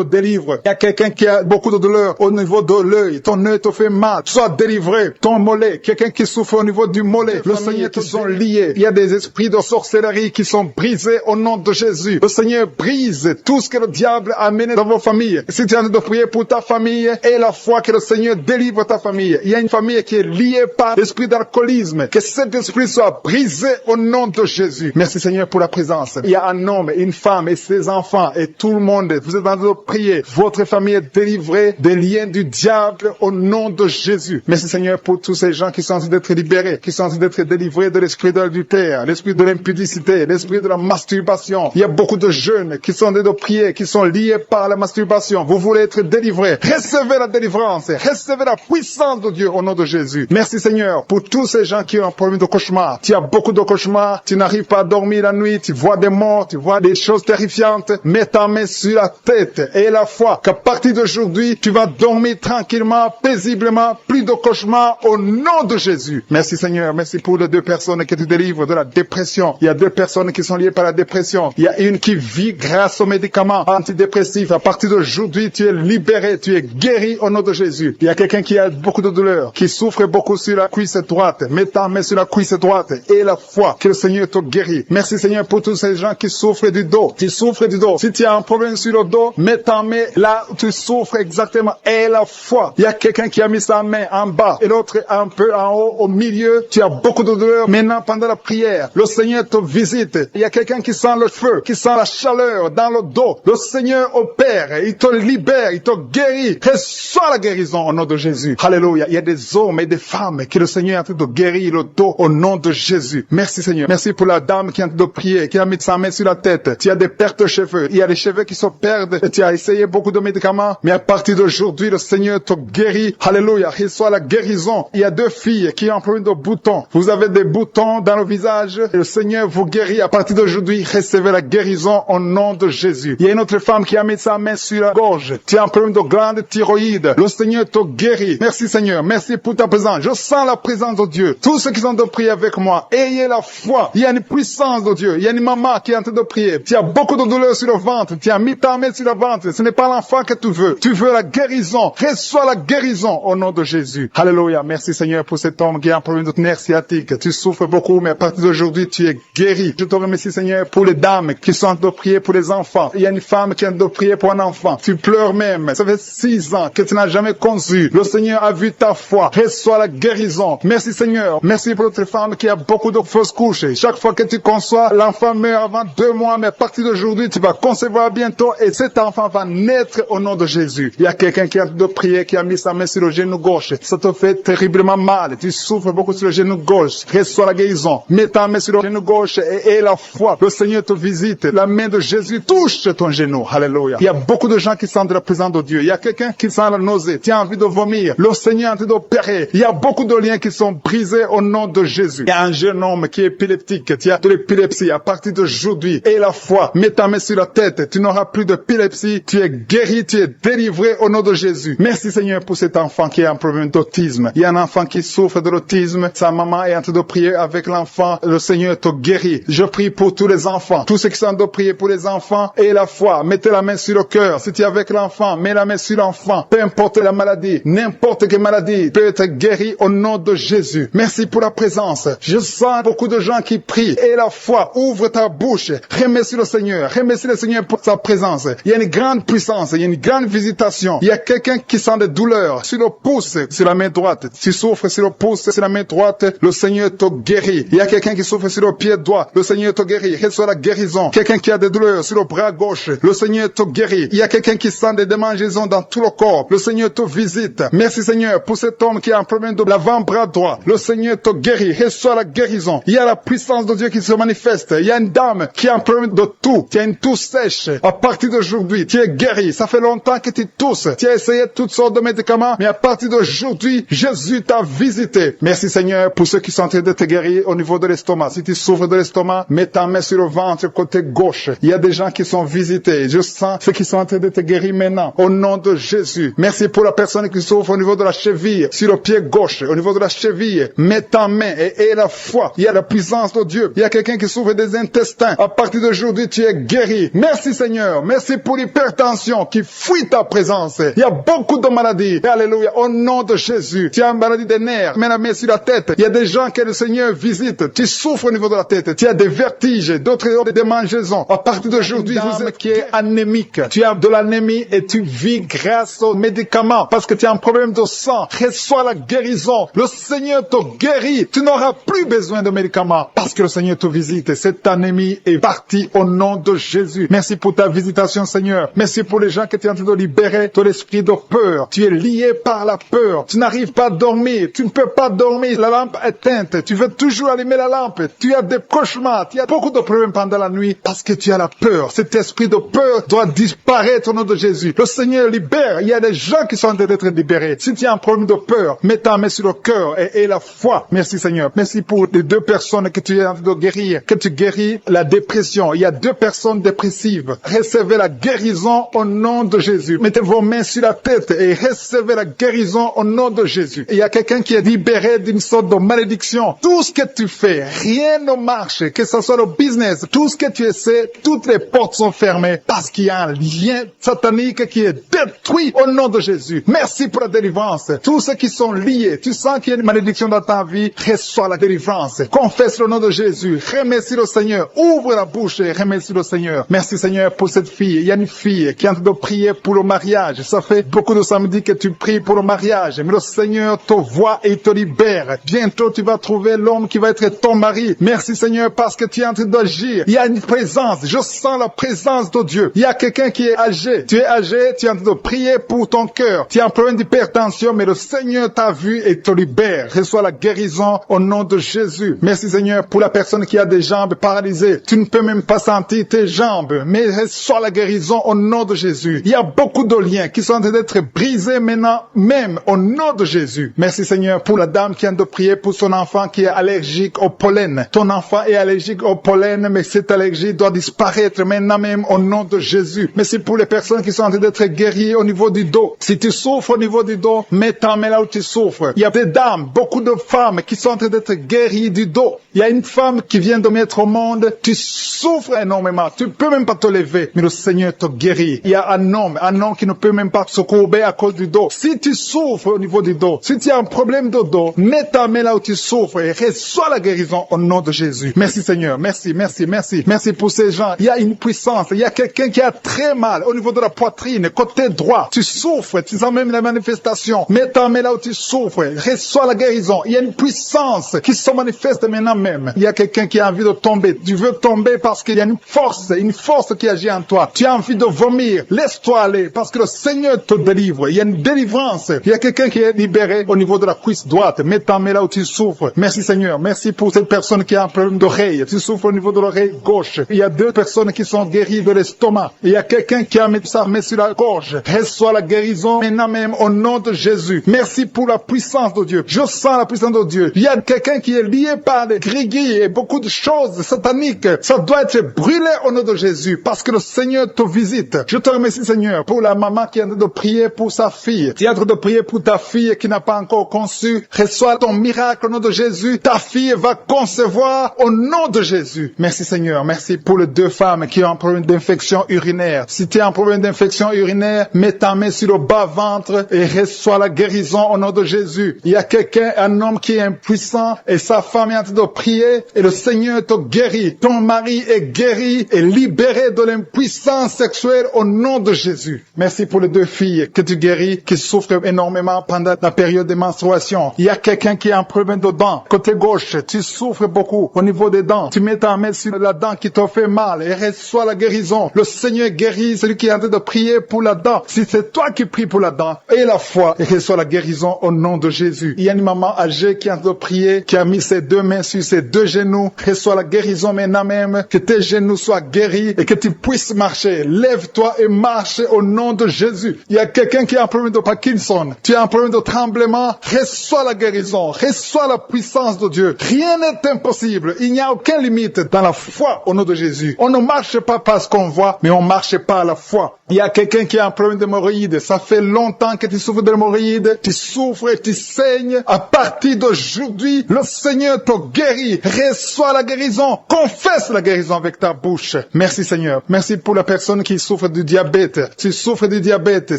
délivre. Il y a quelqu'un qui a beaucoup de douleurs au niveau de l'œil. Ton œil te fait mal. Sois délivré. Ton mollet. Quelqu'un qui souffre au niveau du mollet. Le Seigneur te sont liés. Il y a des esprits de sorcellerie qui sont brisés au nom de Jésus. Le Seigneur brise tout ce que le diable a amené dans vos familles. Si tu es en train de prier pour ta famille, aie la foi que le Seigneur délivre ta famille. Il y a une famille qui est liée par l'esprit d'alcoolisme. Que cet esprit soit brisé au nom de Jésus. Merci Seigneur pour la présence. Il y a un homme, une femme et ses enfants et tout le monde. Vous êtes en train de prier. Votre famille est délivrée des liens du diable au nom de Jésus. Merci Seigneur pour tous ces gens qui sont en train d'être libérés, qui sont en train d'être délivrés de l'esprit de l'adultère, l'esprit de l'impudicité, l'esprit de la masturbation. Il y a beaucoup de jeunes qui sont en train de prier, qui sont liés par la masturbation. Vous voulez être délivrés. Recevez la délivrance. Recevez la puissance de Dieu au nom de Jésus. Merci Seigneur pour tous ces gens qui ont un problème de cauchemar. Tu as beaucoup de cauchemars. Tu n'arrives pas à dormir la nuit. Tu vois des morts. Tu vois des choses terrifiantes. Mets ta main sur la tête et la foi qu'à partir d'aujourd'hui, tu vas dormir tranquillement, paisiblement. Plus de cauchemars au nom de Jésus. Merci Seigneur. Merci pour les 2 personnes qui te délivrent de la dépression. Il y a 2 personnes qui sont liées par la dépression. Il y a une qui vit grâce aux médicaments antidépressifs. À partir d'aujourd'hui, tu es libéré. Tu es guéri au nom de Jésus. Il y a quelqu'un qui a beaucoup de douleur, qui souffre beaucoup sur la cuisse droite. Mets ta main sur la cuisse droite et la foi que le Seigneur te guérit. Merci Seigneur pour tous ces gens qui souffrent du dos. Tu souffres du dos. Si tu as un problème sur le dos, mets ta main là où tu souffres exactement et la foi. Il y a quelqu'un qui a mis sa main en bas et l'autre un peu en haut, au milieu. Tu as beaucoup de douleur. Maintenant, pendant la prière, le Seigneur te visite. Il y a quelqu'un qui sent le feu, qui sent la chaleur dans le dos. Le Seigneur opère. Il te libère. Il te guérit. Reçois la guérison au nom de Jésus. Alléluia. Il y a des hommes et des femmes que le Seigneur est en train de guérir le dos au nom de Jésus. Merci Seigneur. Merci pour la dame qui est en train de prier, qui a mis sa main sur la tête. Tu as des pertes de cheveux. Il y a des cheveux qui se perdent. Et tu as essayé beaucoup de médicaments. Mais à partir d'aujourd'hui, le Seigneur te guérit. Alléluia. Reçois la guérison. Il y a 2 filles qui ont un problème de boutons. Vous avez des boutons dans le visage. Et le Seigneur vous guérit. À partir d'aujourd'hui, recevez la guérison au nom de Jésus. Il y a une autre femme qui a mis sa main sur la gorge. Tu as un problème de glande thyroïde. Le Seigneur te guérit. Merci Seigneur. Merci pour ta présence. Je sens la présence de Dieu. Tous ceux qui sont de prier avec moi, ayez la foi. Il y a une puissance de Dieu. Il y a une maman qui est en train de prier. Tu as beaucoup de douleur sur le ventre. Tu as mis ta main sur le ventre. Ce n'est pas l'enfant que tu veux. Tu veux la guérison. Reçois la guérison au nom de Jésus. Alléluia. Merci Seigneur pour cet homme qui a un problème de nerf sciatique. Tu souffres beaucoup, mais à partir d'aujourd'hui, tu es guéri. Je te remercie Seigneur pour les dames qui sont en train de prier pour les enfants. Il y a une femme qui est en train de prier pour un enfant. Tu pleures même. Ça fait 6 ans que tu n'as jamais conçu. Le Seigneur a vu ta foi. Reçois la guérison. Merci Seigneur. Merci pour notre femme qui a beaucoup de fausses couches. Chaque fois que tu conçois, l'enfant enfant meurt avant 2 mois, mais à partir d'aujourd'hui, tu vas concevoir bientôt et cet enfant va naître au nom de Jésus. Il y a quelqu'un qui a de prier, qui a mis sa main sur le genou gauche. Ça te fait terriblement mal. Tu souffres beaucoup sur le genou gauche. Reçois la guérison. Mets ta main sur le genou gauche et la foi. Le Seigneur te visite. La main de Jésus touche ton genou. Alléluia. Il y a beaucoup de gens qui sentent la présence de Dieu. Il y a quelqu'un qui sent la nausée. Tu as envie de vomir. Le Seigneur est en train d'opérer. Il y a beaucoup de liens qui sont brisés au nom de Jésus. Il y a un jeune homme qui est épileptique. Tu as de l'épilepsie à partir d'aujourd'hui. Et la foi. Mets ta main sur la tête. Tu n'auras plus d'épilepsie. Tu es guéri. Tu es délivré au nom de Jésus. Merci Seigneur pour cet enfant qui a un problème d'autisme. Il y a un enfant qui souffre de l'autisme. Sa maman est en train de prier avec l'enfant. Le Seigneur te guérit. Je prie pour tous les enfants. Tous ceux qui sont en train de prier pour les enfants et la foi. Mettez la main sur le cœur. Si tu es avec l'enfant, mets la main sur l'enfant. Peu importe la maladie, n'importe quelle maladie peut être guérie au nom de Jésus. Merci pour la présence. Je sens beaucoup de gens qui prient. Et la foi, ouvre ta bouche. Remercie le Seigneur. Remercie le Seigneur pour sa présence. Il y a une grande puissance. Il y a une grande visitation. Il y a quelqu'un qui sent des douleurs sur le pouce, sur la main droite. Tu souffres sur le pouce, sur la main droite. Le Seigneur te guérit. Il y a quelqu'un qui souffre sur le pied droit. Le Seigneur te guérit. Reçois la guérison. Quelqu'un qui a des douleurs sur le bras gauche. Le Seigneur te guérit. Il y a quelqu'un qui sent des démangeaisons dans tout le corps. Le Seigneur te visite. Merci Seigneur pour cet homme qui a un problème de l'avant-bras droit. Le Seigneur te guérit. Reçois la guérison. Il y a la puissance de Dieu qui se manifeste. Il y a une dame qui a un problème de toux. Tu as une toux sèche. À partir d'aujourd'hui, tu es guéri. Ça fait longtemps que tu tousses. Tu as essayé toutes sortes de médicaments, mais à partir d'aujourd'hui, Jésus t'a visité. Merci Seigneur pour ceux qui sont en train de te guérir au niveau de l'estomac. Si tu souffres de l'estomac, mets ta main sur le ventre côté gauche. Il y a des gens qui sont visités. Je sens ceux qui sont en train de te guérir maintenant. Au nom de Jésus. Merci pour la personne qui souffre au niveau de la cheville, sur le pied gauche, au niveau de la cheville. Mets ta main et la foi. Il y a la puissance de Dieu. Il y a quelqu'un qui souffre des intestins. À partir d'aujourd'hui, tu es guéri. Merci Seigneur. Merci pour l'hypertension qui fuit ta présence. Il y a beaucoup de maladies. Alléluia. Au nom de Jésus. Tu as une maladie des nerfs. Mets la main sur la tête. Il y a des gens que le Seigneur visite. Tu souffres au niveau de la tête. Tu as des vertiges, d'autres des démangeaisons. À partir d'aujourd'hui, vous êtes qui est anémique. Tu as de l'anémie et tu vis grâce aux médicaments parce que tu as un problème de sang. Reçois la guérison. Le Seigneur te guérit. Tu n'auras plus besoin de médicaments parce que le Seigneur te visite. Cette anémie est partie au nom de Jésus. Merci pour ta visitation, Seigneur. Merci pour les gens que tu es en train de libérer de l'esprit de peur. Tu es lié par la peur. Tu n'arrives pas à dormir. Tu ne peux pas dormir. La lampe est éteinte. Tu veux toujours allumer la lampe. Tu as des cauchemars. Tu as beaucoup de problèmes pendant la nuit parce que tu as la peur. Cet esprit de peur doit disparaître au nom de Jésus. Le Seigneur libère. Il y a des gens qui sont en train d'être libérés. Si tu as un problème de peur, mets ta main sur le cœur et la foi. Merci Seigneur. Merci pour les 2 personnes que tu es en train de guérir. Que tu guéris la dépression. Il y a 2 personnes dépressives. Recevez la guérison au nom de Jésus. Mettez vos mains sur la tête et recevez la guérison au nom de Jésus. Il y a quelqu'un qui est libéré d'une sorte de malédiction. Tout ce que tu fais, rien ne marche. Que ce soit le business, tout ce que tu essaies, toutes les portes sont fermées parce qu'il y a un lien satanique qui est détruit au nom de Jésus. Merci pour la délivrance. Tous ceux qui sont liés, tu sens qu'il y a une malédiction dans ta vie, reçois la délivrance. Confesse le nom de Jésus. Remercie le Seigneur. Ouvre la bouche et remercie le Seigneur. Merci Seigneur pour cette fille. Il y a une fille qui est en train de prier pour le mariage. Ça fait beaucoup de samedis que tu pries pour le mariage. Mais le Seigneur te voit et te libère. Bientôt tu vas trouver l'homme qui va être ton mari. Merci Seigneur parce que tu es en train d'agir. Il y a une présence. Je sens la présence de Dieu. Il y a quelqu'un qui est âgé. Tu es âgé, tu es en train de prier pour ton cœur. Tu as un problème d'hypertension, mais le Seigneur t'a vu et te libère. Reçois la guérison au nom de Jésus. Merci Seigneur pour la personne qui a des jambes paralysées. Tu ne peux même pas sentir tes jambes, mais reçois la guérison au nom de Jésus. Il y a beaucoup de liens qui sont en train d'être brisés maintenant, même au nom de Jésus. Merci Seigneur pour la dame qui vient de prier pour son enfant qui est allergique au pollen. Ton enfant est allergique au pollen, mais cette allergie doit disparaître maintenant même au nom de Jésus. Merci pour les personnes qui sont en train d'être guéries au niveau du dos. Si tu souffres au niveau du dos, mets ta main là où tu souffres. Il y a des dames, beaucoup de femmes qui sont en train d'être guéries du dos. Il y a une femme qui vient de mettre au monde, tu souffres énormément, tu peux même pas te lever, mais le Seigneur te guérit. Il y a un homme qui ne peut même pas se courber à cause du dos. Si tu souffres au niveau du dos, si tu as un problème de dos, mets ta main là où tu souffres et reçois la guérison au nom de Jésus. Merci Seigneur, merci, merci, merci. Merci pour ces gens. Il y a une puissance, il y a quelqu'un qui a très mal au niveau de la poitrine, côté droit. Tu souffres, tu sens même la manifestation. Mets ta main là où tu souffres, reçois la guérison. Il y a une puissance qui se manifeste maintenant même. Il y a quelqu'un qui a envie de tomber tomber. Tu veux tomber parce qu'il y a une force qui agit en toi. Tu as envie de vomir. Laisse-toi aller parce que le Seigneur te délivre. Il y a une délivrance. Il y a quelqu'un qui est libéré au niveau de la cuisse droite. Mets ta main là où tu souffres. Merci Seigneur. Merci pour cette personne qui a un problème d'oreille. Tu souffres au niveau de l'oreille gauche. Il y a 2 personnes qui sont guéries de l'estomac. Il y a quelqu'un qui a mis sa main sur la gorge. Reçois la guérison maintenant même au nom de Jésus. Merci pour la puissance de Dieu. Je sens la puissance de Dieu. Il y a quelqu'un qui est lié par les grigui et beaucoup de choses sataniques. Ça doit être brûlé au nom de Jésus parce que le Seigneur te visite. Je te remercie Seigneur pour la maman qui est en train de prier pour sa fille. Tu es en train de prier pour ta fille qui n'a pas encore conçu. Reçois ton miracle au nom de Jésus. Ta fille va concevoir au nom de Jésus. Merci Seigneur. Merci pour les 2 femmes qui ont un problème d'infection urinaire. Si tu as un problème d'infection urinaire, mets ta main sur le bas-ventre et reçois la guérison au nom de Jésus. Il y a quelqu'un, un homme qui est impuissant et sa femme est en train de prier et le Seigneur te guérit. Ton mari est guéri et libéré de l'impuissance sexuelle au nom de Jésus. Merci pour les 2 filles que tu guéris, qui souffrent énormément pendant la période de menstruation. Il y a quelqu'un qui a un problème de dents. Côté gauche, tu souffres beaucoup au niveau des dents. Tu mets ta main sur la dent qui te fait mal et reçois la guérison. Le Seigneur guérit celui qui est en train de prier pour la dent. Si c'est toi qui pries pour la dent, et la foi, et reçois la guérison au nom de Jésus. Il y a une maman âgée qui est en train de prier, qui a mis ses 2 mains sur ses 2 genoux. Reçois la guérison maintenant même, que tes genoux soient guéris et que tu puisses marcher. Lève-toi et marche au nom de Jésus. Il y a quelqu'un qui a un problème de Parkinson. Tu as un problème de tremblement. Reçois la guérison. Reçois la puissance de Dieu. Rien n'est impossible. Il n'y a aucune limite dans la foi au nom de Jésus. On ne marche pas parce qu'on voit, mais on marche pas à la foi. Il y a quelqu'un qui a un problème d'hémorroïdes. Ça fait longtemps que tu souffres d'hémorroïdes. Tu souffres et tu saignes. À partir d'aujourd'hui, le Seigneur te guérit. Reçois la guérison. Confesse la guérison avec ta bouche. Merci Seigneur. Merci pour la personne qui souffre du diabète. Tu souffres du diabète.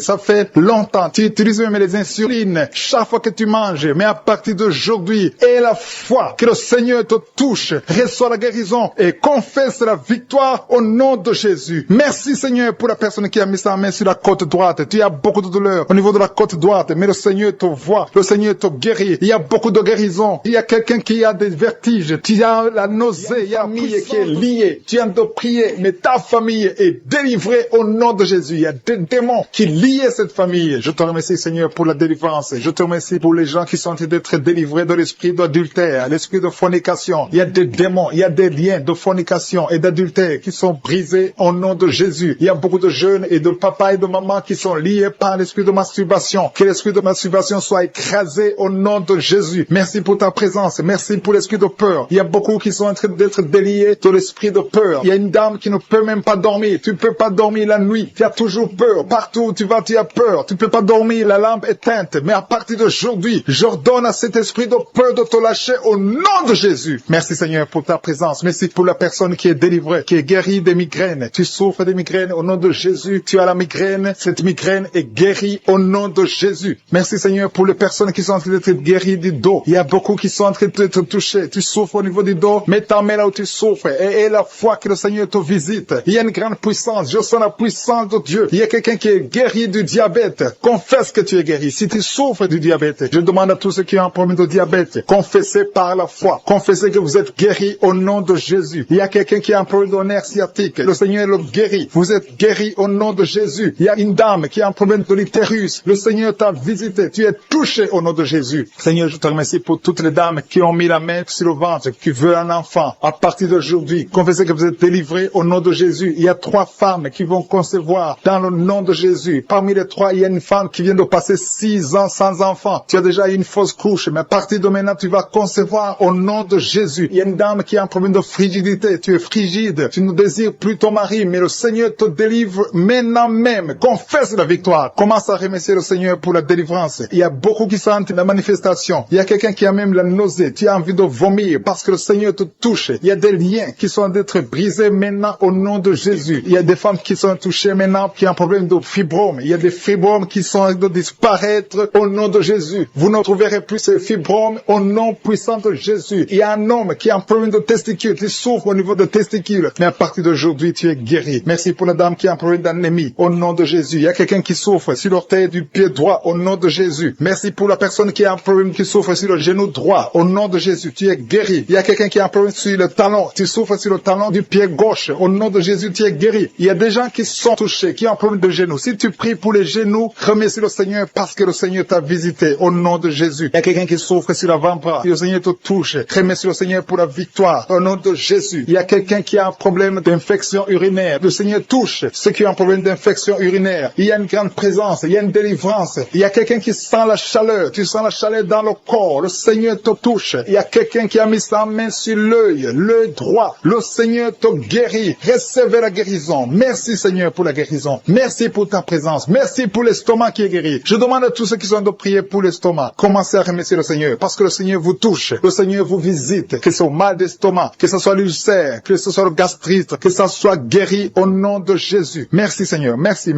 Ça fait longtemps. Tu utilises même les insulines chaque fois que tu manges. Mais à partir d'aujourd'hui, aie la foi que le Seigneur te touche. Reçois la guérison et confesse la victoire au nom de Jésus. Merci Seigneur pour la personne qui a mis sa main sur la côte droite. Tu as beaucoup de douleur au niveau de la côte droite, mais le Seigneur te voit. Le Seigneur te guérit. Il y a beaucoup de guérison. Il y a quelqu'un qui a des vertiges. Tu as la nausée. Il y a une famille qui est liée. Tu as de prier, mais ta famille est délivrée au nom de Jésus. Il y a des démons qui lient cette famille. Je te remercie Seigneur pour la délivrance. Je te remercie pour les gens qui sont en train d'être délivrés de l'esprit d'adultère, l'esprit de fornication. Il y a des démons, il y a des liens de fornication et d'adultère qui sont brisés au nom de Jésus. Il y a beaucoup de jeunes et de papas et de mamans qui sont liés par l'esprit de masturbation. Que l'esprit de masturbation soit écrasé au nom de Jésus. Merci pour ta présence. Merci pour l'esprit de peur. Il y a beaucoup qui sont en train d'être déliés de l'esprit de peur. Il y a une dame qui ne peut même pas dormir. Tu ne peux pas dormir la nuit. Tu as toujours peur. Partout où tu vas, tu as peur. Tu ne peux pas dormir. La lampe est éteinte. Mais à partir d'aujourd'hui, j'ordonne à cet esprit de peur de te lâcher au nom de Jésus. Merci Seigneur pour ta présence. Merci pour la personne qui est délivrée, qui est guérie des migraines. Tu souffres des migraines au nom de Jésus. Tu as la migraine. Cette migraine est guérie au nom de Jésus. Merci Seigneur pour les personnes qui sont en train d'être guéries du dos. Il y a beaucoup qui sont en train d'être touchés. Tu souffres au niveau du dos. Mets ta main là où tu souffres et aie la foi que le Seigneur te visite. Il y a une grande puissance. Je sens la puissance de Dieu. Il y a quelqu'un qui est guéri du diabète. Confesse que tu es guéri. Si tu souffres du diabète, je demande à tous ceux qui ont un problème de diabète, confessez par la foi. Confessez que vous êtes guéri au nom de Jésus. Il y a quelqu'un qui a un problème de nerf sciatique. Le Seigneur le guérit. Vous êtes guéri au nom de Jésus. Il y a une dame qui a un problème de l'utérus. Le Seigneur t'a visité. Tu es touché au nom de Jésus. Seigneur, je te remercie pour toutes les dames qui ont mis la main sur le ventre, qui veulent un enfant. À partir d'aujourd'hui, confessez que vous êtes délivrés au nom de Jésus. Il y a 3 femmes qui vont concevoir dans le nom de Jésus. Parmi les 3, il y a une femme qui vient de passer 6 ans sans enfant. Tu as déjà eu une fausse couche, mais à partir de maintenant, tu vas concevoir au nom de Jésus. Il y a une dame qui a un problème de frigidité. Tu es frigide. Tu ne désires plus ton mari, mais le Seigneur te délivre maintenant même. Confesse la victoire. Commence à remercier le Seigneur pour la délivrance. Il y a beaucoup qui sentent la manifestation. Il y a quelqu'un qui a même la nausée. Tu as envie de vomir parce que le Seigneur te touche. Il y a des liens qui sont d'être brisés maintenant au nom de Jésus. Il y a des femmes qui sont touchées maintenant qui ont un problème de fibromes. Il y a des fibromes qui sont de disparaître au nom de Jésus. Vous ne trouverez plus ces fibromes au nom puissant de Jésus. Il y a un homme qui a un problème de testicules, qui souffre au niveau de testicules. Mais à partir d'aujourd'hui, tu es guéri. Merci pour la dame qui a un problème d'anémie au nom de Jésus. Il y a quelqu'un qui souffre sur l'orteil du pied droit au nom de Jésus. Merci pour la personne qui a un problème qui souffre sur le genou droit au nom de Jésus. Tu es guéri. Il y a quelqu'un qui a un problème sur le talon. Tu souffres sur le talon du pied gauche. Au nom de Jésus, tu es guéri. Il y a des gens qui sont touchés, qui ont un problème de genoux. Si tu pries pour les genoux, remercie le Seigneur parce que le Seigneur t'a visité. Au nom de Jésus. Il y a quelqu'un qui souffre sur l'avant-bras. Le Seigneur te touche. Remercie le Seigneur pour la victoire. Au nom de Jésus. Il y a quelqu'un qui a un problème d'infection urinaire. Le Seigneur touche ceux qui ont un problème d'infection urinaire. Il y a une grande présence. Il y a une délivrance. Il y a quelqu'un qui sent la chaleur. Tu sens la chaleur dans le corps. Le Seigneur te touche. Il y a quelqu'un qui a mis sa main sur l'œil droit. Le Seigneur te guérit. Recevez la guérison. Merci Seigneur pour la guérison. Merci pour ta présence. Merci pour l'estomac qui est guéri. Je demande à tous ceux qui sont de prier pour l'estomac. Commencez à remercier le Seigneur parce que le Seigneur vous touche. Le Seigneur vous visite. Que ce soit mal d'estomac, que ce soit l'ulcère, que ce soit le gastrite, que ça soit guéri au nom de Jésus. Merci Seigneur. Merci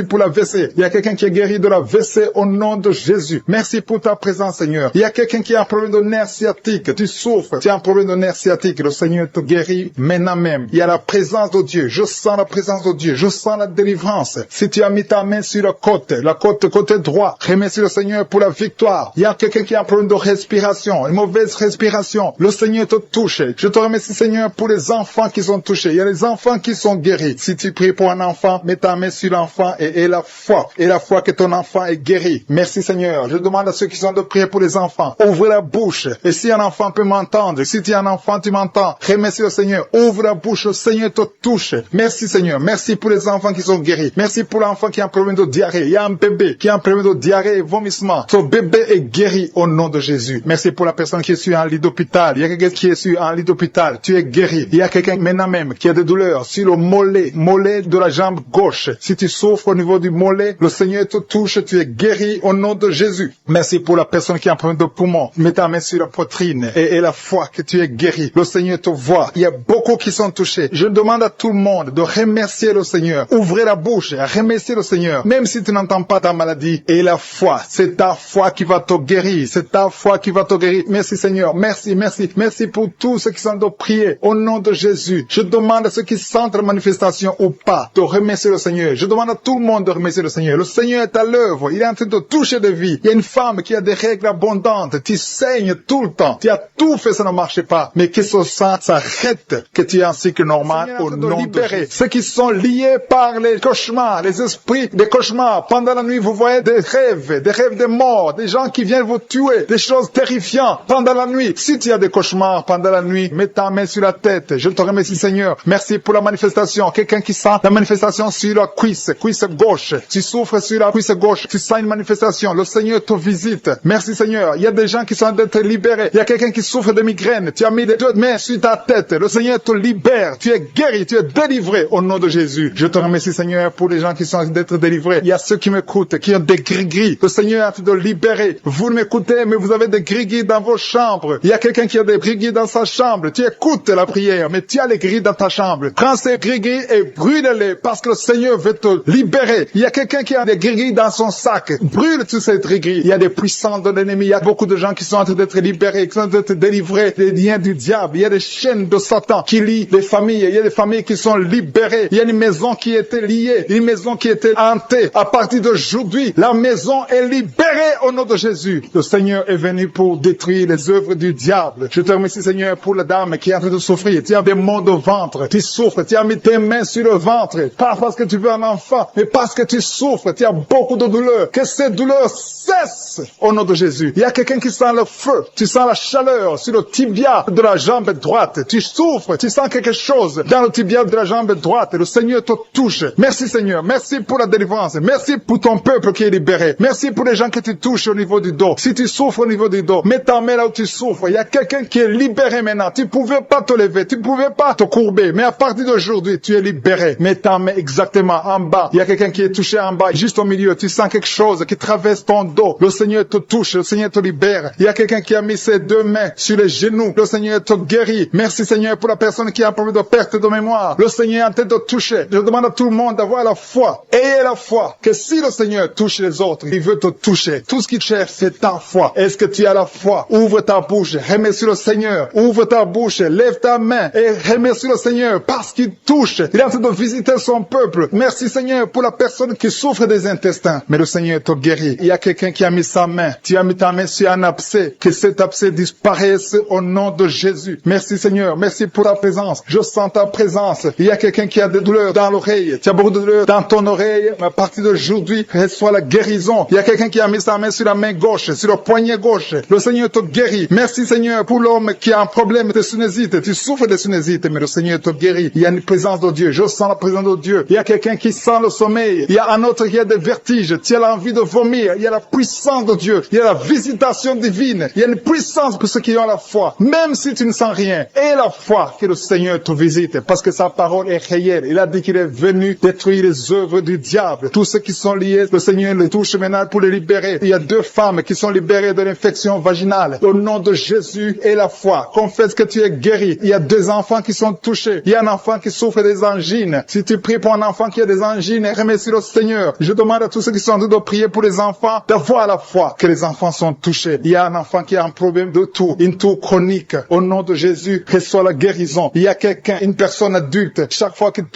pour la WC. Il y a quelqu'un qui est guéri de la WC au nom de Jésus. Merci pour ta présence Seigneur. Il y a quelqu'un qui a un problème de nerf sciatique. Tu souffres. Tu as un problème de nerf sciatique. Le Seigneur te guérit maintenant même. Il y a la présence de Dieu. Je sens la présence de Dieu. Je sens la délivrance. Si tu as mis ta main sur la côté droit, remercie le Seigneur pour la victoire. Il y a quelqu'un qui a un problème de respiration, une mauvaise respiration. Le Seigneur te touche. Je te remercie Seigneur pour les enfants qui sont touchés. Il y a les enfants qui sont guéris. Si tu pries pour un enfant, mets ta main sur l'enfant et la foi. Et la foi que ton enfant est guéri. Merci Seigneur. Je demande à ceux qui sont de prier pour les enfants. Ouvre la bouche. Et si un enfant peut m'entendre, si tu es un enfant, tu m'entends. Remercie le Seigneur. Ouvre la bouche. Le Seigneur te touche. Merci Seigneur. Merci pour les enfants qui sont guéris. Merci pour l'enfant qui a un problème de diarrhée. Il y a un bébé qui a un problème de diarrhée et vomissement. Ton bébé est guéri au nom de Jésus. Merci pour la personne qui est sur un lit d'hôpital. Il y a quelqu'un qui est sur un lit d'hôpital. Tu es guéri. Il y a quelqu'un maintenant même qui a des douleurs sur le mollet de la jambe gauche. Si tu souffres au niveau du mollet, le Seigneur te touche. Tu es guéri au nom de Jésus. Merci pour la personne qui a un problème de poumon. Mets ta main sur la poitrine et la foi que tu es guéri. Le Seigneur te voit. Il y a beaucoup qui sont touchés. Je demande à tout le monde de remercier le Seigneur. Ouvrez la bouche et remerciez le Seigneur. Même si tu n'entends pas ta maladie. Et la foi, c'est ta foi qui va te guérir. C'est ta foi qui va te guérir. Merci Seigneur. Merci pour tous ceux qui sont de prier. Au nom de Jésus. Je demande à ceux qui sentent la manifestation ou pas de remercier le Seigneur. Je demande à tout le monde de remercier le Seigneur. Le Seigneur est à l'œuvre. Il est en train de toucher des vies. Il y a une femme qui a des règles abondantes. Tu saignes tout le temps. Tu as tout fait, ça ne marche pas. Mais que ce sang s'arrête. Que tu es en cycle normal au nom de Jésus. Ceux qui sont liés par les cauchemars, les esprits des cauchemars. Pendant la nuit, vous voyez des rêves de mort, des gens qui viennent vous tuer, des choses terrifiantes pendant la nuit. Si tu as des cauchemars pendant la nuit, mets ta main sur la tête. Je te remercie Seigneur. Merci pour la manifestation. Quelqu'un qui sent la manifestation sur la cuisse gauche. Tu souffres sur la cuisse gauche. Tu sens une manifestation. Le Seigneur te visite. Merci Seigneur. Il y a des gens qui sont d'être libérés. Il y a quelqu'un qui souffre de migraine. Tu as mis les deux mains sur ta tête. Le Seigneur te libère. Tu es guéri. Tu es délivré au nom de Jésus. Je te remercie Seigneur pour les gens qui sont d'être délivrés. Il y a ceux qui m'écoutent, qui ont des gris-gris. Le Seigneur a fait de libérer. Vous m'écoutez, mais vous avez des gris-gris dans vos chambres. Il y a quelqu'un qui a des gris-gris dans sa chambre. Tu écoutes la prière, mais tu as les gris dans ta chambre. Prends ces gris-gris et brûle-les parce que le Seigneur veut te libérer. Il y a quelqu'un qui a des gris-gris dans son sac. Brûle tous ces gris-gris. Il y a des puissants de l'ennemi. Il y a beaucoup de gens qui sont en train d'être libérés, qui sont en train d'être délivrés des liens du diable. Il y a des chaînes de Satan qui lient les familles. Il y a des familles qui sont libérées. Il y a une maison qui était liée, une maison qui était hantée. À partir d'aujourd'hui, la maison est libérée au nom de Jésus. Le Seigneur est venu pour détruire les œuvres du diable. Je te remercie Seigneur pour la dame qui est en train de souffrir. Tu as des maux de ventre. Tu souffres. Tu as mis tes mains sur le ventre. Pas parce que tu veux un enfant, mais parce que tu souffres. Tu as beaucoup de douleurs. Que ces douleurs cessent au nom de Jésus. Il y a quelqu'un qui sent le feu. Tu sens la chaleur sur le tibia de la jambe droite. Tu souffres. Tu sens quelque chose dans le tibia de la jambe droite. Le Seigneur te touche. Merci Seigneur. Merci pour la délivrance. Merci pour ton peuple qui est libéré. Merci pour les gens que tu touches au niveau du dos. Si tu souffres au niveau du dos, mets ta main là où tu souffres. Il y a quelqu'un qui est libéré maintenant. Tu ne pouvais pas te lever. Tu ne pouvais pas te courber. Mais à partir d'aujourd'hui, tu es libéré. Mets ta main exactement en bas. Il y a quelqu'un qui est touché en bas, juste au milieu. Tu sens quelque chose qui traverse ton dos. Le Seigneur te touche. Le Seigneur te libère. Il y a quelqu'un qui a mis ses deux mains sur les genoux. Le Seigneur te guérit. Merci Seigneur pour la personne qui a un problème de perte de mémoire. Le Seigneur est en train de toucher. Je demande à tout le monde d'avoir la foi. Ayez la foi que si le Seigneur touche les autres, il veut te toucher. Tout ce qu'il cherche, c'est ta foi. Est-ce que tu as la foi? Ouvre ta bouche, remercie le Seigneur. Ouvre ta bouche, lève ta main et remercie le Seigneur parce qu'il touche. Il est en train de visiter son peuple. Merci Seigneur pour la personne qui souffre des intestins. Mais le Seigneur te guérit. Il y a quelqu'un qui a mis sa main. Tu as mis ta main sur un abcès. Que cet abcès disparaisse au nom de Jésus. Merci Seigneur. Merci pour ta présence. Je sens ta présence. Il y a quelqu'un qui a des douleurs dans l'oreille. Tu as beaucoup de douleurs dans ton oreille. À partir d'aujourd'hui, reçois la guérison. Il y a quelqu'un qui a mis sa main sur la main gauche, sur le poignet gauche. Le Seigneur te guérit. Merci Seigneur pour l'homme qui a un problème de sinusite. Tu souffres de sinusite, mais le Seigneur te guérit. Il y a une présence de Dieu. Je sens la présence de Dieu. Il y a quelqu'un qui sent le sommeil. Il y a un autre qui a des vertiges. Tu as l'envie de vomir. Il y a la puissance de Dieu. Il y a la visitation divine. Il y a une puissance pour ceux qui ont la foi. Même si tu ne sens rien. Et la foi que le Seigneur te visite. Parce que sa parole est réelle. Il a dit qu'il est venu détruire les œuvres du diable. Tous ceux qui sont liés, le Seigneur les touche maintenant pour les libérer. Il y a 2 femmes qui sont libérées de l'infection vaginale. Au nom de Jésus et la foi. Confesse que tu es guéri. Il y a 2 enfants qui sont touchés. Il y a un enfant qui souffre des angines. Si tu pries pour un enfant qui a des angines, remercie le Seigneur. Je demande à tous ceux qui sont en train de prier pour les enfants d'avoir la foi que les enfants sont touchés. Il y a un enfant qui a un problème de toux, une toux chronique. Au nom de Jésus, reçois la guérison. Il y a quelqu'un, une personne adulte. Chaque fois que tu